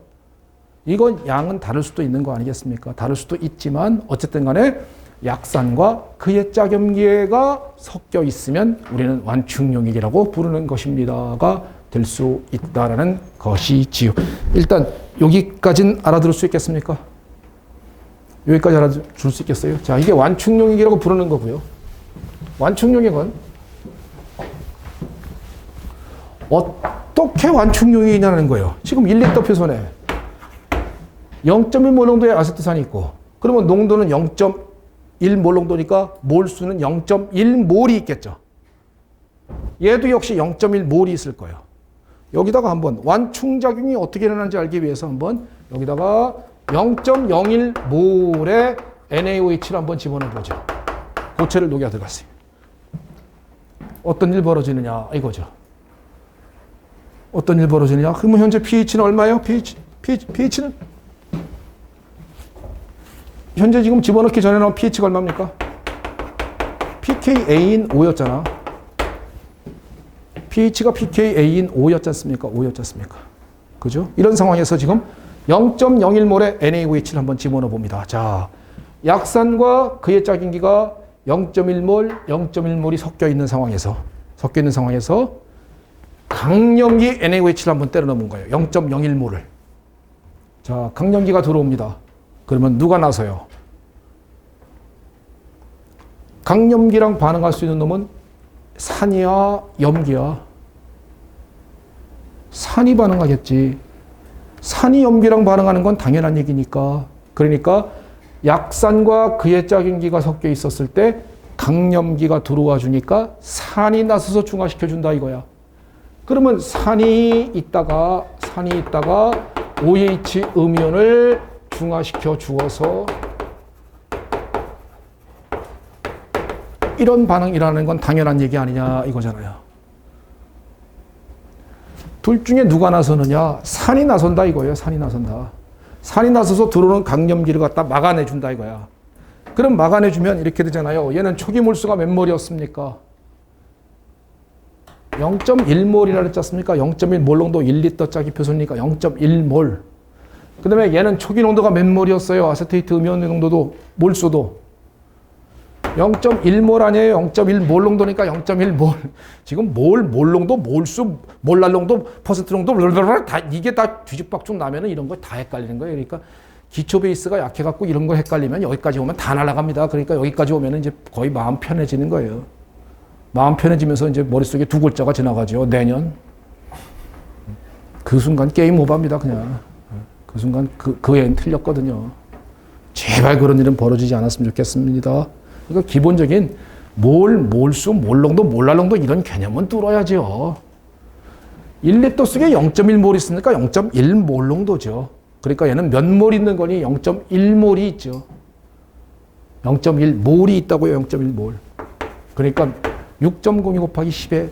이건 양은 다를 수도 있는 거 아니겠습니까? 다를 수도 있지만 어쨌든 간에 약산과 그의 짝염기가 섞여 있으면 우리는 완충용액이라고 부르는 것입니다가 될 수 있다라는 것이지요. 일단 여기까지는 알아들을 수 있겠습니까? 여기까지 알아들 수 있겠어요? 자, 이게 완충용액이라고 부르는 거고요. 완충용액은 어떻게 완충용액이냐는 거예요. 지금 1리터 표선에 0.1몰 농도의 아세트산이 있고 그러면 농도는 0.1몰 농도니까 몰수는 0.1몰이 있겠죠. 얘도 역시 0.1몰이 있을 거예요. 여기다가 한번 완충작용이 어떻게 일어나는지 알기 위해서 한번 여기다가 0.01몰의 NaOH를 한번 집어넣어보죠. 고체를 녹여 들어갔어요. 어떤 일 벌어지느냐 이거죠. 어떤 일 벌어지느냐? 그러면 현재 pH는 얼마예요? pH는 현재 지금 집어넣기 전에 나온 pH가 얼마입니까? pKa인 5였잖아. pH가 pKa인 5였지 않습니까? 5였지 않습니까? 그죠? 이런 상황에서 지금 0.01몰의 NaOH를 한번 집어넣어 봅니다. 자, 약산과 그의 짝인기가 0.1몰, 0.1몰이 섞여 있는 상황에서 강염기 NaOH를 한번 때려 넣은 거예요. 0.01몰을. 자, 강염기가 들어옵니다. 그러면 누가 나서요? 강염기랑 반응할 수 있는 놈은 산이야, 염기야? 산이 반응하겠지. 산이 염기랑 반응하는 건 당연한 얘기니까. 그러니까 약산과 그의 짝인기가 섞여 있었을 때 강염기가 들어와 주니까 산이 나서서 중화시켜 준다 이거야. 그러면 산이 있다가 OH 음이온을 중화시켜 주어서 이런 반응이 일어나는 건 당연한 얘기 아니냐 이거잖아요. 둘 중에 누가 나서느냐? 산이 나선다 이거예요. 산이 나선다. 산이 나서서 들어오는 강염기를 갖다 막아내준다 이거야. 그럼 막아내주면 이렇게 되잖아요. 얘는 초기 몰수가 몇 몰이었습니까? 0.1몰이라 그랬지 않습니까? 0.1몰 농도 1리터 짜기 표수니까 0.1몰. 그 다음에 얘는 초기 농도가 몇 몰이었어요? 아세테이트 음이온 농도도 몰수도 0.1몰 아니에요? 0.1몰 농도니까 0.1몰. 지금 몰 농도, 몰수, 몰랄 농도, 퍼센트 농도, 다 이게 다 뒤죽박죽 나면은 이런 거 다 헷갈리는 거예요. 그러니까 기초 베이스가 약해갖고 이런 거 헷갈리면 여기까지 오면 다 날아갑니다. 그러니까 여기까지 오면은 이제 거의 마음 편해지는 거예요. 마음 편해지면서 이제 머릿속에 두 글자가 지나가죠. 내년. 그 순간 게임 오버입니다, 그냥. 그 순간 그 애는 틀렸거든요. 제발 그런 일은 벌어지지 않았으면 좋겠습니다. 그러니까 기본적인 몰수, 몰농도, 몰랄농도 이런 개념은 뚫어야죠. 1리터 속에 0.1몰 있으니까 0.1몰 농도죠. 그러니까 얘는 몇 몰 있는 거니? 0.1몰이 있죠. 0.1몰이 있다고요. 0.1몰. 그러니까 6.02 곱하기 10에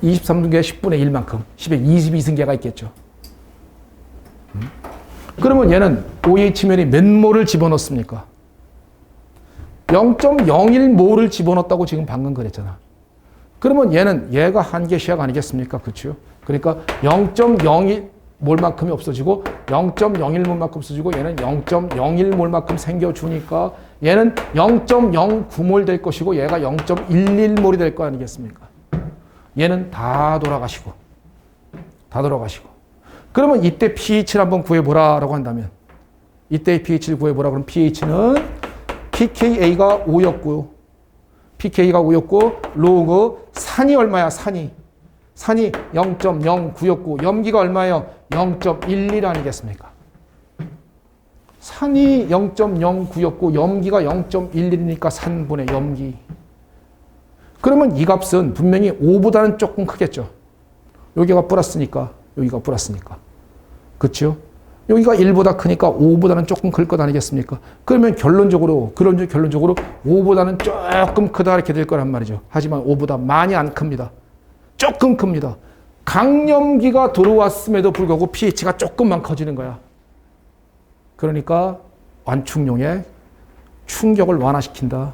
23승계 10분의 1만큼 10에 22승계가 있겠죠. 그러면 얘는 OH면이 몇 몰을 집어넣습니까? 0.01몰을 집어넣었다고 지금 방금 그랬잖아. 그러면 얘가 한계 시약 아니겠습니까? 그렇죠? 그러니까 0.01몰만큼이 없어지고 0.01몰만큼 없어지고 얘는 0.01몰만큼 생겨주니까 얘는 0.09몰 될 것이고 얘가 0.11몰이 될 거 아니겠습니까? 얘는 다 돌아가시고 그러면 이때 pH를 한번 구해보라라고 한다면 이때 pH를 구해보라 그러면 pH는 pKa가 5였고요. pKa가 5였고 로그 산이 얼마야? 산이 0.09였고 염기가 얼마예요? 0.11 아니겠습니까? 산이 0.09였고 염기가 0.11이니까 산분의 염기. 그러면 이 값은 분명히 5보다는 조금 크겠죠. 여기가 플러스니까. 그렇죠? 여기가 1보다 크니까 5보다는 조금 클 것 아니겠습니까? 그러면 결론적으로 5보다는 조금 크다 이렇게 될 거란 말이죠. 하지만 5보다 많이 안 큽니다. 조금 큽니다. 강염기가 들어왔음에도 불구하고 pH가 조금만 커지는 거야. 그러니까 완충용의 충격을 완화시킨다.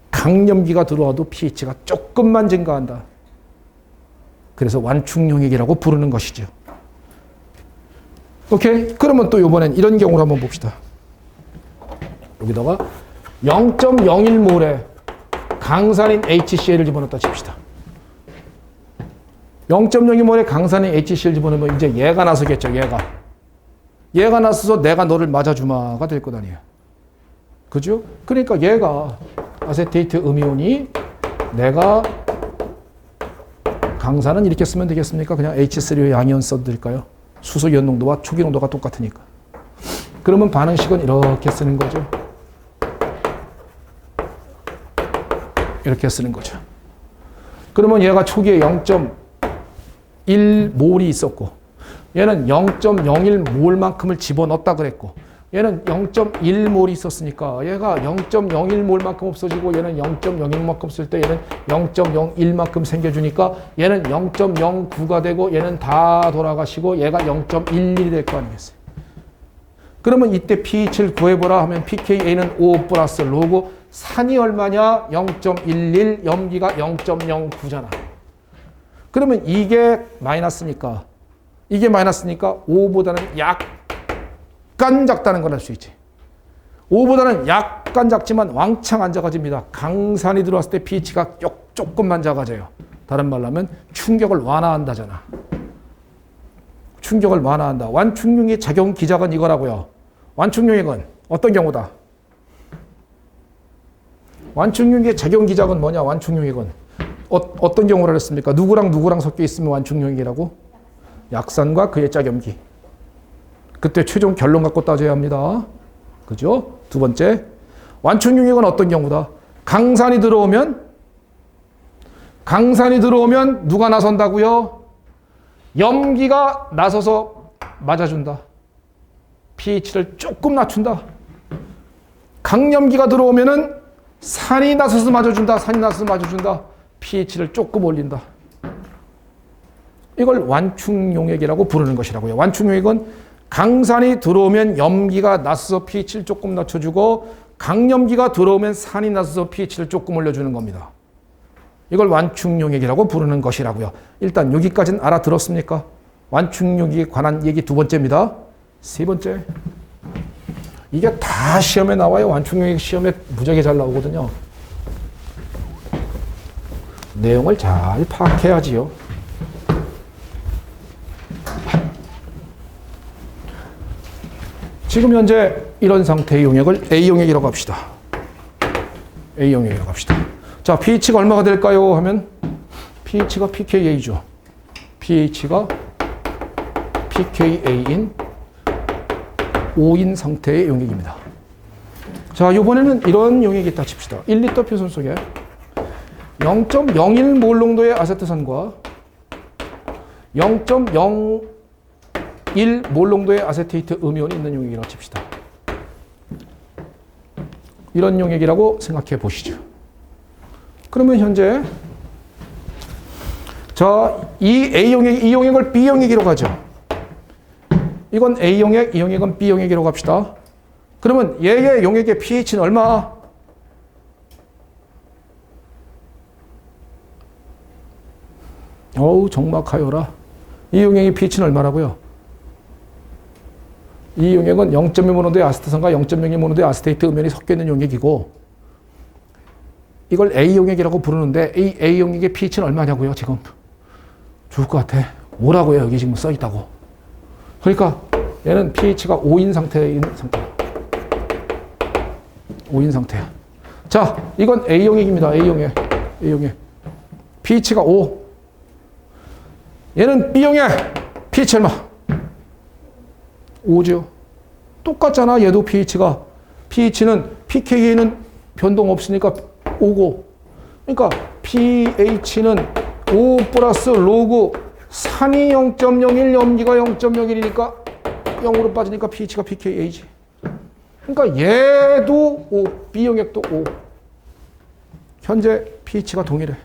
강염기가 들어와도 pH가 조금만 증가한다. 그래서 완충용액이라고 부르는 것이죠. 오케이? 그러면 또 이번엔 이런 경우를 한번 봅시다. 여기다가 0.01몰의 강산인 HCl을 집어넣었다 칩시다. 0.02몰의 강산인 HCl 집어넣으면 이제 얘가 나서겠죠, 얘가 나서서 내가 너를 맞아주마가 될 것 아니에요. 그죠? 그러니까 얘가 아세테이트 음이온이 내가 강산은 이렇게 쓰면 되겠습니까? 그냥 H3의 양이온 써도 될까요? 수소 이온 농도와 초기 농도가 똑같으니까. 그러면 반응식은 이렇게 쓰는 거죠. 이렇게 쓰는 거죠. 그러면 얘가 초기에 0.1몰이 있었고 얘는 0.01몰만큼을 집어넣었다 그랬고 얘는 0.1몰이 있었으니까 얘가 0.01몰만큼 없어지고 얘는 0.01만큼 없을 때 얘는 0.01만큼 생겨주니까 얘는 0.09가 되고 얘는 다 돌아가시고 얘가 0.11이 될 거 아니겠어요. 그러면 이때 pH를 구해보라 하면 pKa는 5 플러스 로그 산이 얼마냐? 0.11, 염기가 0.09잖아. 그러면 이게 마이너스니까 5보다는 약간 작다는 걸 알 수 있지. 5보다는 약간 작지만 왕창 안 작아집니다. 강산이 들어왔을 때 pH가 조금만 작아져요. 다른 말로 하면 충격을 완화한다잖아. 충격을 완화한다. 완충용액 작용 기작은 이거라고요. 완충용액은 어떤 경우다? 완충용액 작용 기작은 뭐냐? 완충용액은 어떤 경우를 했습니까? 누구랑 누구랑 섞여 있으면 완충용액이라고? 약산과 그의 짝염기. 그때 최종 결론 갖고 따져야 합니다. 그죠? 두 번째, 완충용액은 어떤 경우다? 강산이 들어오면 누가 나선다고요? 염기가 나서서 맞아준다. pH를 조금 낮춘다. 강염기가 들어오면은 산이 나서서 맞아준다. pH를 조금 올린다. 이걸 완충용액이라고 부르는 것이라고요. 완충용액은 강산이 들어오면 염기가 나서서 pH를 조금 낮춰주고 강염기가 들어오면 산이 나서서 pH를 조금 올려주는 겁니다. 이걸 완충용액이라고 부르는 것이라고요. 일단 여기까지는 알아들었습니까? 완충용액에 관한 얘기 두 번째입니다. 세 번째. 이게 다 시험에 나와요. 완충용액 시험에 무지하게 잘 나오거든요. 내용을 잘 파악해야지요. 지금 현재 이런 상태의 용액을 A용액이라고 합시다. A용액이라고 합시다. 자, pH가 얼마가 될까요? 하면 pH가 pKa죠. pH가 pKa인 5인 상태의 용액입니다. 자, 이번에는 이런 용액이 있다 칩시다. 1리터 표준 속에 0.01몰 농도의 아세트산과 0.01몰 농도의 아세테이트 음이온이 있는 용액이라고 칩시다. 이런 용액이라고 생각해 보시죠. 그러면 현재 자, 이 용액을 B용액이라고 하죠. 이건 A용액, 이 용액은 B용액이라고 합시다. 그러면 얘의 용액의 pH는 얼마? 어우, 정막하여라. 이 용액의 pH는 얼마라고요? 이 용액은 0.1모노도의 아세트산과 0.02모노도의 아세테이트 음연이 섞여 있는 용액이고, 이걸 A용액이라고 부르는데 A용액의 pH는 얼마냐고요? 지금 죽을 것 같아. 뭐라고요? 여기 지금 써 있다고. 그러니까 얘는 pH가 5인 상태인 상태. 5인 상태야. 자, 이건 A용액입니다. A용액. pH가 5. 얘는 B용액. pH 얼마? 5죠. 똑같잖아. 얘도 pH가. pH는 pKa는 변동 없으니까 5고. 그러니까 pH는 5 플러스 로그 산이 0.01, 염기가 0.01이니까 0으로 빠지니까 pH가 pKa지. 그러니까 얘도 5, B용액도 5. 현재 pH가 동일해.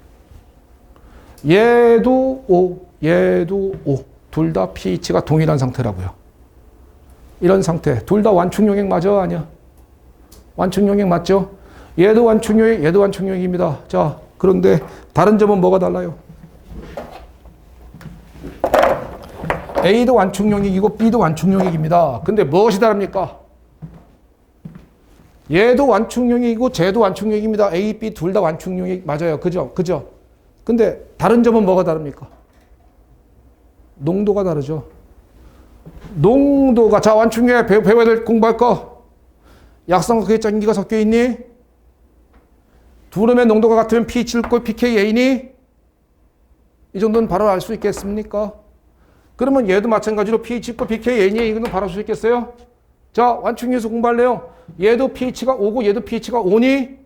얘도 5, 얘도 5. 둘 다 pH가 동일한 상태라고요. 이런 상태. 둘 다 완충용액 맞아? 아니야? 완충용액 맞죠? 얘도 완충용액, 얘도 완충용액입니다. 자, 그런데 다른 점은 뭐가 달라요? A도 완충용액이고 B도 완충용액입니다. 근데 무엇이 다릅니까? 얘도 완충용액이고 쟤도 완충용액입니다. A, B 둘 다 완충용액 맞아요. 그죠? 근데 다른 점은 뭐가 다릅니까? 농도가 다르죠. 농도가, 자, 완충용액 배워야 될 공부할 거. 약산과 그의 짝기가 섞여 있니? 둘음의 농도가 같으면 pH를 꼴 pKa니? 이 정도는 바로 알 수 있겠습니까? 그러면 얘도 마찬가지로 pH 꼴 pKa니? 이거는 바로 알 수 있겠어요? 자, 완충용에서 공부할래요? 얘도 pH가 5고 얘도 pH가 5니?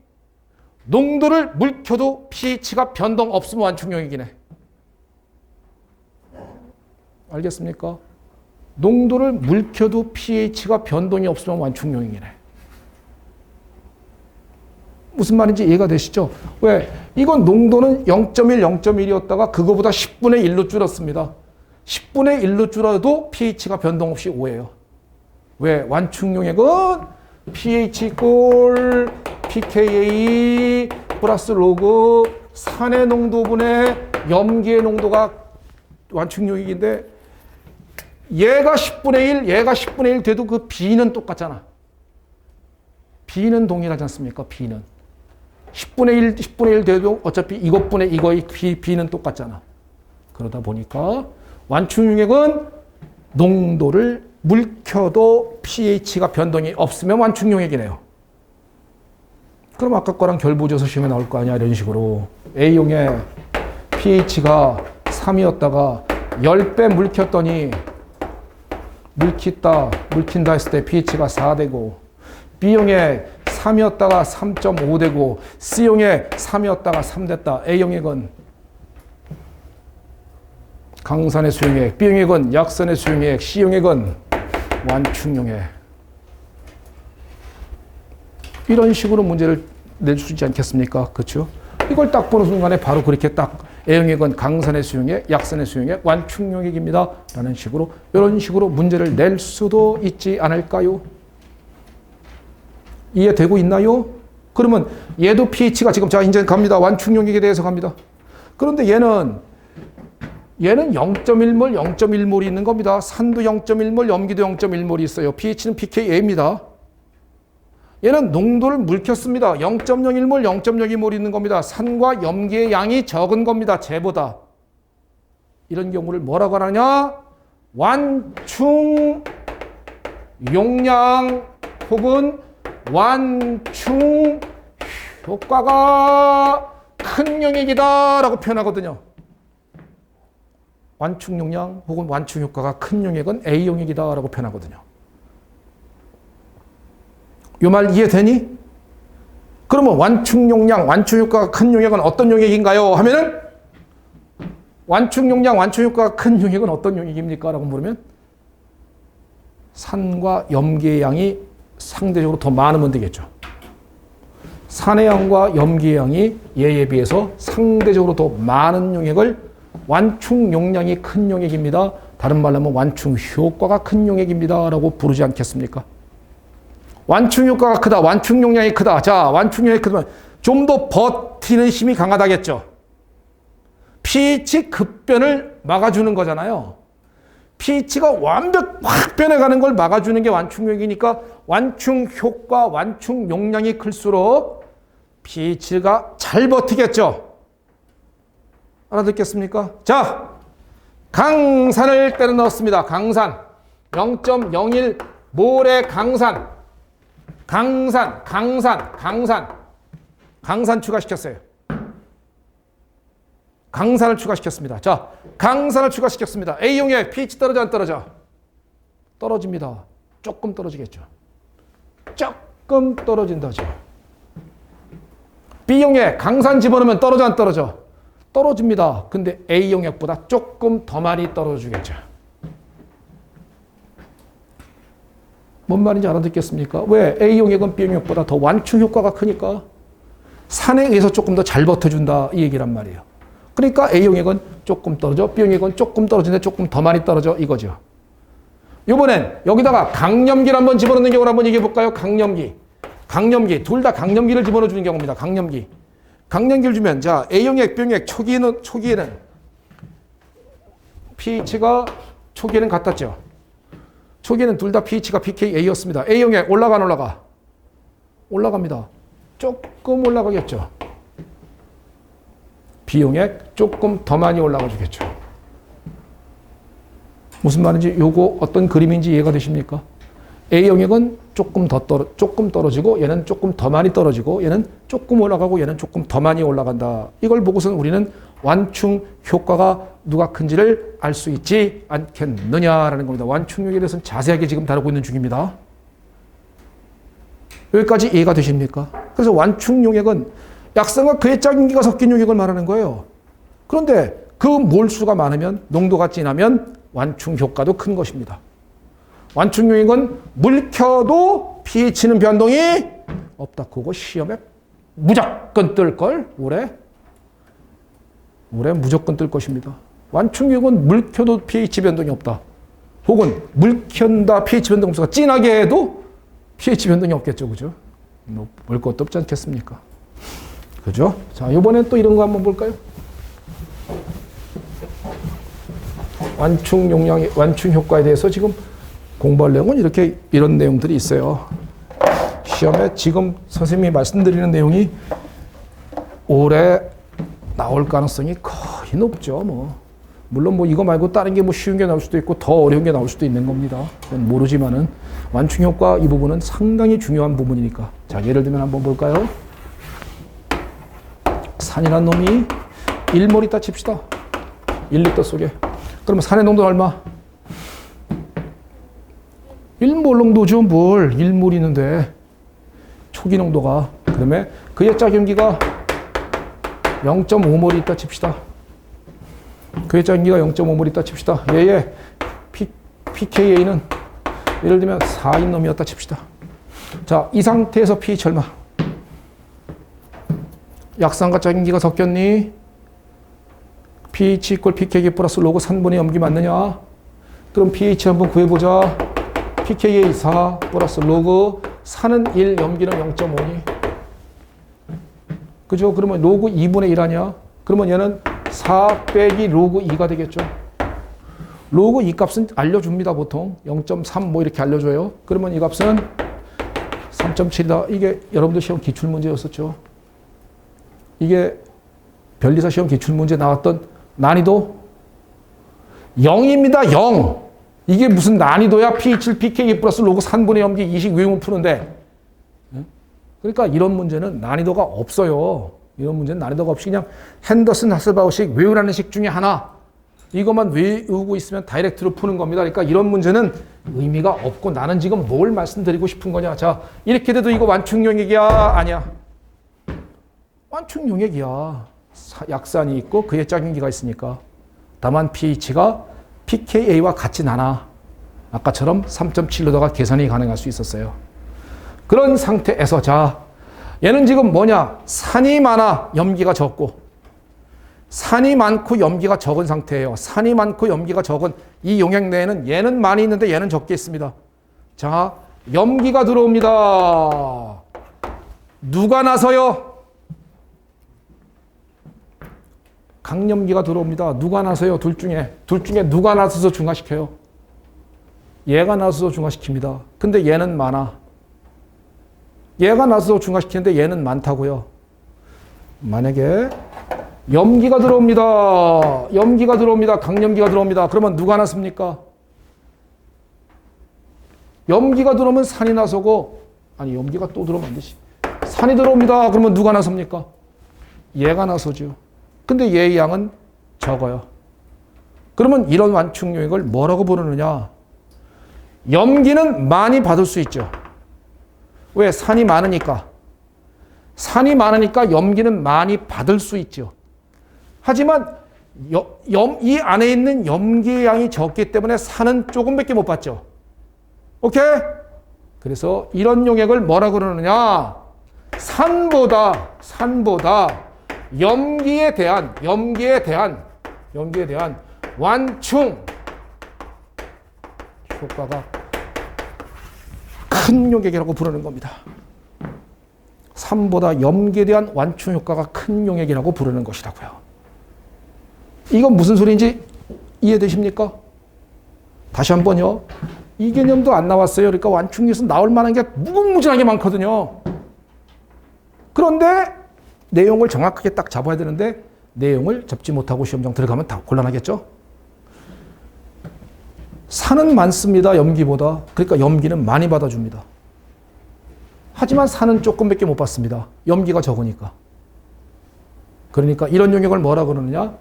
농도를 물켜도 pH가 변동 없으면 완충용액이네. 알겠습니까? 농도를 물켜도 pH가 변동이 없으면 완충용액이네. 무슨 말인지 이해가 되시죠? 왜? 이건 농도는 0.1, 0.1이었다가 그거보다 10분의 1로 줄었습니다. 10분의 1로 줄어도 pH가 변동 없이 5예요. 왜? 완충용액은 pH 이꼴 pKa 플러스 로그 산의 농도분의 염기의 농도가 완충용액인데 얘가 10분의 1, 얘가 10분의 1 돼도 그 B는 똑같잖아. B는 동일하지 않습니까? B는. 10분의 1 돼도 어차피 이것분의 이거의 B는 똑같잖아. 그러다 보니까 완충용액은 농도를 물켜도 pH가 변동이 없으면 완충용액이네요. 그럼 아까 거랑 결부져서 시험에 나올 거 아니야. 이런 식으로. A용의 pH가 3이었다가 10배 물켰더니 물킨다 했을 때 pH가 4 되고 B용의 3이었다가 3.5 되고 C용의 3이었다가 3 됐다. A용액은 강산의 수용액, B용액은 약산의 수용액, C용액은 완충용액. 이런 식으로 문제를 낼 수 있지 않겠습니까? 그렇죠? 이걸 딱 보는 순간에 바로 그렇게 딱 A용액은 강산의 수용액, 약산의 수용액, 완충용액입니다. 라는 식으로 이런 식으로 문제를 낼 수도 있지 않을까요? 이해되고 있나요? 그러면 얘도 pH가 지금 자 이제 갑니다. 완충용액에 대해서 갑니다. 그런데 얘는 0.1몰, 0.1몰이 있는 겁니다. 산도 0.1몰, 염기도 0.1몰이 있어요. pH는 pKa입니다. 얘는 농도를 물켰습니다. 0.01몰, 0.02몰이 있는 겁니다. 산과 염기의 양이 적은 겁니다. 쟤보다. 이런 경우를 뭐라고 하느냐? 완충 용량 혹은 완충 효과가 큰 용액이다 라고 표현하거든요. 완충 용량 혹은 완충 효과가 큰 용액은 A용액이다 라고 표현하거든요. 이 말 이해되니? 그러면 완충 용량, 완충 효과가 큰 용액은 어떤 용액인가요? 하면은 완충 용량, 완충 효과가 큰 용액은 어떤 용액입니까? 라고 물으면 산과 염기의 양이 상대적으로 더 많으면 되겠죠. 산의 양과 염기의 양이 얘에 비해서 상대적으로 더 많은 용액을 완충 용량이 큰 용액입니다. 다른 말로 하면 완충 효과가 큰 용액입니다. 라고 부르지 않겠습니까? 완충 효과가 크다. 완충 용량이 크다. 자, 완충 용량이 크면 좀 더 버티는 힘이 강하다겠죠. pH 급변을 막아주는 거잖아요. pH가 완벽 확 변해가는 걸 막아주는 게 완충용이니까 완충 효과, 완충 용량이 클수록 pH가 잘 버티겠죠. 알아듣겠습니까? 자, 강산을 때려 넣었습니다. 강산 0.01 몰의 강산 추가시켰어요. 강산을 추가시켰습니다. 자, 강산을 추가시켰습니다. A용액 pH 떨어져 안 떨어져? 떨어집니다. 조금 떨어지겠죠. 조금 떨어진다죠. B용액 강산 집어넣으면 떨어져 안 떨어져? 떨어집니다. 근데 A용액보다 조금 더 많이 떨어지겠죠. 뭔 말인지 알아듣겠습니까? 왜? A용액은 B용액보다 더 완충 효과가 크니까 산에 의해서 조금 더 잘 버텨준다 이 얘기란 말이에요. 그러니까 A용액은 조금 떨어져, B용액은 조금 떨어지는데 조금 더 많이 떨어져 이거죠. 이번엔 여기다가 강염기를 한번 집어넣는 경우를 한번 얘기해 볼까요? 강염기. 둘 다 강염기를 집어넣어 주는 경우입니다. 강염기를 주면 자 A용액, B용액 초기에는 pH가 초기에는 같았죠. 초기에는 둘 다 pH가 pKa였습니다. A용액 올라가 안 올라가? 올라갑니다. 조금 올라가겠죠. B용액 조금 더 많이 올라가 주겠죠. 무슨 말인지 요거 어떤 그림인지 이해가 되십니까? A용액은 조금 떨어지고 얘는 조금 더 많이 떨어지고 얘는 조금 올라가고 얘는 조금 더 많이 올라간다. 이걸 보고서는 우리는 완충 효과가 누가 큰지를 알 수 있지 않겠느냐라는 겁니다. 완충력에 대해서는 자세하게 지금 다루고 있는 중입니다. 여기까지 이해가 되십니까? 그래서 완충용액은 약산과 그의 짝인기가 섞인 용액을 말하는 거예요. 그런데 그 몰수가 많으면 농도가 진하면 완충 효과도 큰 것입니다. 완충용액은 물켜도 pH는 변동이 없다. 그거 시험에 무조건 뜰걸? 올해 무조건 뜰 것입니다. 완충용액은 물켜도 pH 변동이 없다. 혹은 물켠다 pH 변동 함수가 진하게 해도 pH 변동이 없겠죠. 그죠? 뭐 볼 것도 없지 않겠습니까? 그죠? 자, 이번엔 또 이런 거 한번 볼까요? 완충 용량, 완충 효과에 대해서 지금 공부할 내용은 이런 내용들이 있어요. 시험에 지금 선생님이 말씀드리는 내용이 올해 나올 가능성이 거의 높죠. 뭐 물론 뭐 이거 말고 다른 게 뭐 쉬운 게 나올 수도 있고 더 어려운 게 나올 수도 있는 겁니다. 그건 모르지만은 완충 효과 이 부분은 상당히 중요한 부분이니까. 자, 예를 들면 한번 볼까요? 산이란 놈이 1몰 있다 칩시다. 1리터 속에. 그러면 산의 농도는 얼마? 1몰 농도죠. 뭘 1몰 있는데 초기 농도가. 그다음에 그의 짝염기가 0.5몰이 있다 칩시다. 그의 짝염기가 0.5몰이 있다 칩시다. 얘의 pKa는 예를 들면 4인 놈이었다 칩시다. 자, 이 상태에서 pH 얼마? 약산과 짝염기가 섞였니? pH 이퀄 pKa 플러스 로그 3분의 염기 맞느냐? 그럼 pH 한번 구해보자. pKa 4 플러스 로그 산은 1, 염기는 0.5니? 그죠? 그러면 로그 2분의 1 아니야? 그러면 얘는 4 빼기 로그 2가 되겠죠? 로그 2 값은 알려줍니다, 보통. 0.3 뭐 이렇게 알려줘요. 그러면 이 값은 3.7이다. 이게 여러분들 시험 기출문제였었죠. 이게 변리사 시험 기출문제 나왔던 난이도 0입니다. 0. 이게 무슨 난이도야? pH, pKa 플러스 로그 3분의 염기 이식 외우면 푸는데. 그러니까 이런 문제는 난이도가 없어요. 이런 문제는 난이도가 없이 그냥 핸더슨 하슬바우식 외우라는 식 중에 하나. 이것만 외우고 있으면 다이렉트로 푸는 겁니다. 그러니까 이런 문제는 의미가 없고 나는 지금 뭘 말씀드리고 싶은 거냐. 자, 이렇게 돼도 이거 완충용액이야? 아니야. 완충용액이야. 약산이 있고 그의 짝임기가 있으니까. 다만 pH가 pKa와 같진 않아. 아까처럼 3.7로다가 계산이 가능할 수 있었어요. 그런 상태에서 자, 얘는 지금 뭐냐? 산이 많아, 염기가 적고. 산이 많고 염기가 적은 상태예요. 산이 많고 염기가 적은 이 용액 내에는 얘는 많이 있는데 얘는 적게 있습니다. 자, 염기가 들어옵니다. 누가 나서요? 강염기가 들어옵니다. 누가 나서요? 둘 중에 누가 나서서 중화시켜요? 얘가 나서서 중화시킵니다. 근데 얘는 많아. 얘가 나서서 중화시키는데 얘는 많다고요. 만약에 염기가 들어옵니다. 염기가 들어옵니다. 강염기가 들어옵니다. 그러면 누가 나섭니까? 염기가 들어오면 산이 나서고, 아니 염기가 또 들어오면 안 되지. 산이 들어옵니다. 그러면 누가 나섭니까? 얘가 나서죠. 근데 얘의 양은 적어요. 그러면 이런 완충용액을 뭐라고 부르느냐? 염기는 많이 받을 수 있죠. 왜? 산이 많으니까. 산이 많으니까 염기는 많이 받을 수 있죠. 하지만 이 안에 있는 염기의 양이 적기 때문에 산은 조금밖에 못 받죠. 오케이? 그래서 이런 용액을 뭐라 그러느냐? 산보다 염기에 대한 완충 효과가 큰 용액이라고 부르는 겁니다. 산보다 염기에 대한 완충 효과가 큰 용액이라고 부르는 것이라고요. 이건 무슨 소리인지 이해되십니까? 다시 한번요. 이 개념도 안 나왔어요. 그러니까 완충에서 나올 만한 게 무궁무진하게 많거든요. 그런데 내용을 정확하게 딱 잡아야 되는데 내용을 잡지 못하고 시험장 들어가면 다 곤란하겠죠? 산은 많습니다. 염기보다. 그러니까 염기는 많이 받아줍니다. 하지만 산은 조금밖에 못 받습니다. 염기가 적으니까. 그러니까 이런 용액을 뭐라 그러느냐?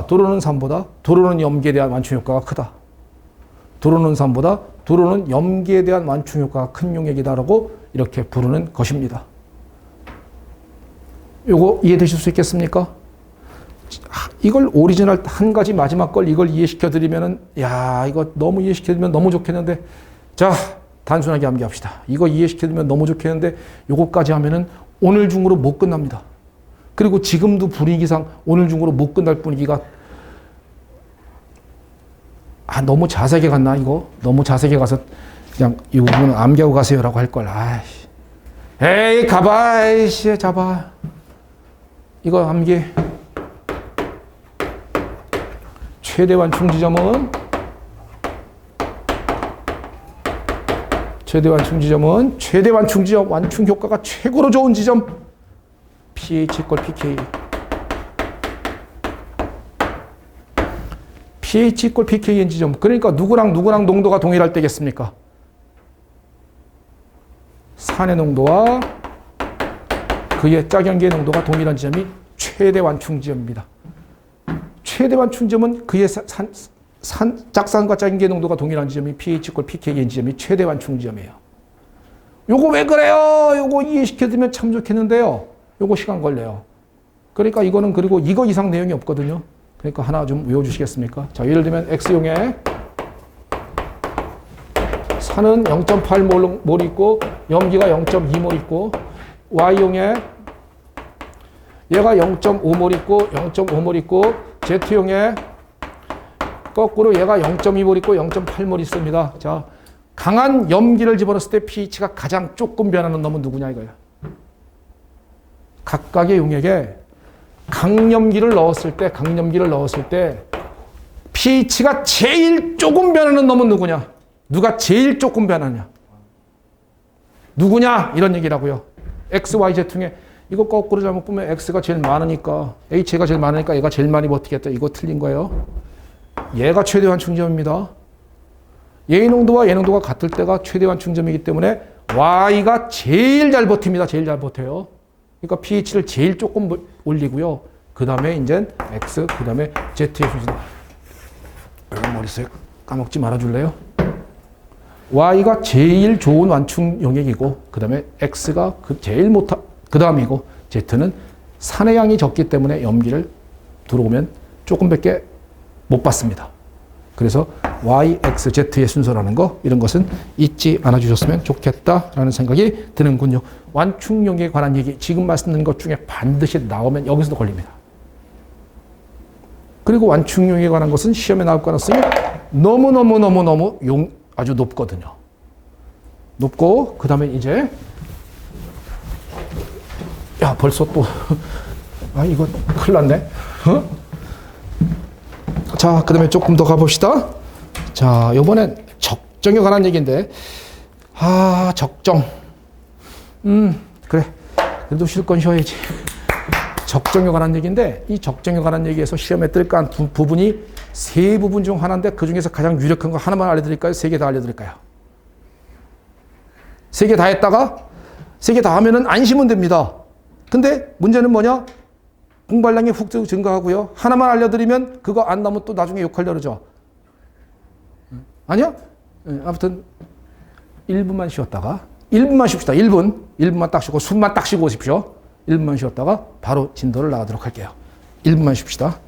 도로는 산보다 도로는 염기에 대한 완충 효과가 크다. 도로는 산보다 도로는 염기에 대한 완충 효과가 큰 용액이다라고 이렇게 부르는 것입니다. 요거 이해되실 수 있겠습니까? 이걸 오리지널 한 가지 마지막 걸 이걸 이해시켜 드리면은 이거 너무 이해시켜 드리면 너무 좋겠는데 자, 단순하게 암기합시다. 이거 이해시켜 드리면 너무 좋겠는데 요거까지 하면은 오늘 중으로 못 끝납니다. 그리고 지금도 분위기상 오늘 중으로 못 끝날 분위기가 아, 너무 자세하게 갔나, 이거? 너무 자세하게 가서 그냥 이 부분은 암기하고 가세요라고 할 걸. 아이씨. 에이, 가봐, 에이씨, 잡아. 이거 암기. 최대 완충 지점은 최대 완충 지점, 완충 효과가 최고로 좋은 지점. pH 꼴 pK. pH 꼴 pKn 지점. 그러니까 누구랑 농도가 동일할 때겠습니까? 산의 농도와 그의 짝연기의 농도가 동일한 지점이 최대 완충 지점입니다. 최대 완충 지점은 그의 짝산과 짝연기의 농도가 동일한 지점이 pH 꼴 pKn 지점이 최대 완충 지점이에요. 요거 왜 그래요? 요거 이해시켜드리면 참 좋겠는데요. 요거 시간 걸려요. 그러니까 이거는 그리고 이거 이상 내용이 없거든요. 그러니까 하나 좀 외워주시겠습니까? 자, 예를 들면 X용에 산은 0.8몰 있고 염기가 0.2몰 있고 Y용에 얘가 0.5몰 있고 0.5몰 있고 Z용에 거꾸로 얘가 0.2몰 있고 0.8몰 있습니다. 자, 강한 염기를 집어넣었을 때 pH가 가장 조금 변하는 놈은 누구냐 이거야. 각각의 용액에 강염기를 넣었을 때 pH가 제일 조금 변하는 놈은 누구냐? 누가 제일 조금 변하냐? 누구냐? 이런 얘기라고요. X, Y, Z 중에 이거 거꾸로 잘못 보면 X가 제일 많으니까 H가 제일 많으니까 얘가 제일 많이 버티겠다. 이거 틀린 거예요. 얘가 최대 완충점입니다. 얘의 농도와 얘 농도가 같을 때가 최대 완충점이기 때문에 Y가 제일 잘 버팁니다. 제일 잘 버텨요. 그러니까 pH를 제일 조금 올리고요. 그 다음에 이제 X, 그 다음에 Z의 순서. 머릿속에 까먹지 말아줄래요? Y가 제일 좋은 완충 용액이고, 그 다음에 X가 제일 그 다음이고, Z는 산의 양이 적기 때문에 염기를 들어오면 조금밖에 못 받습니다. 그래서 Y, X, Z의 순서라는 거, 이런 것은 잊지 않아 주셨으면 좋겠다라는 생각이 드는군요. 완충용에 관한 얘기, 지금 말씀드린 것 중에 반드시 나오면 여기서도 걸립니다. 그리고 완충용에 관한 것은 시험에 나올 가능성이 너무 아주 높거든요. 높고, 그 다음에 이제, 야, 벌써 또, 아, 이거 큰일 났네. 어? 자, 그 다음에 조금 더 가봅시다. 자, 요번엔 적정에 관한 얘기인데, 아, 적정. 그래. 그래도 쉴 건 쉬어야지. 적정에 관한 얘기인데, 이 적정에 관한 얘기에서 시험에 뜰까 한 부분이 세 부분 중 하나인데, 그 중에서 가장 유력한 거 하나만 알려드릴까요? 세 개 다 알려드릴까요? 세 개 다 했다가, 세 개 다 하면은 안심은 됩니다. 근데 문제는 뭐냐? 공부량이 훅 증가하고요. 하나만 알려드리면 그거 안 나오면 또 나중에 욕하려고 그러죠. 아니야? 아무튼 1분만 쉬었다가 1분만 쉽시다. 1분만 딱 쉬고 숨만 딱 쉬고 오십시오. 1분만 쉬었다가 바로 진도를 나가도록 할게요. 1분만 쉽시다.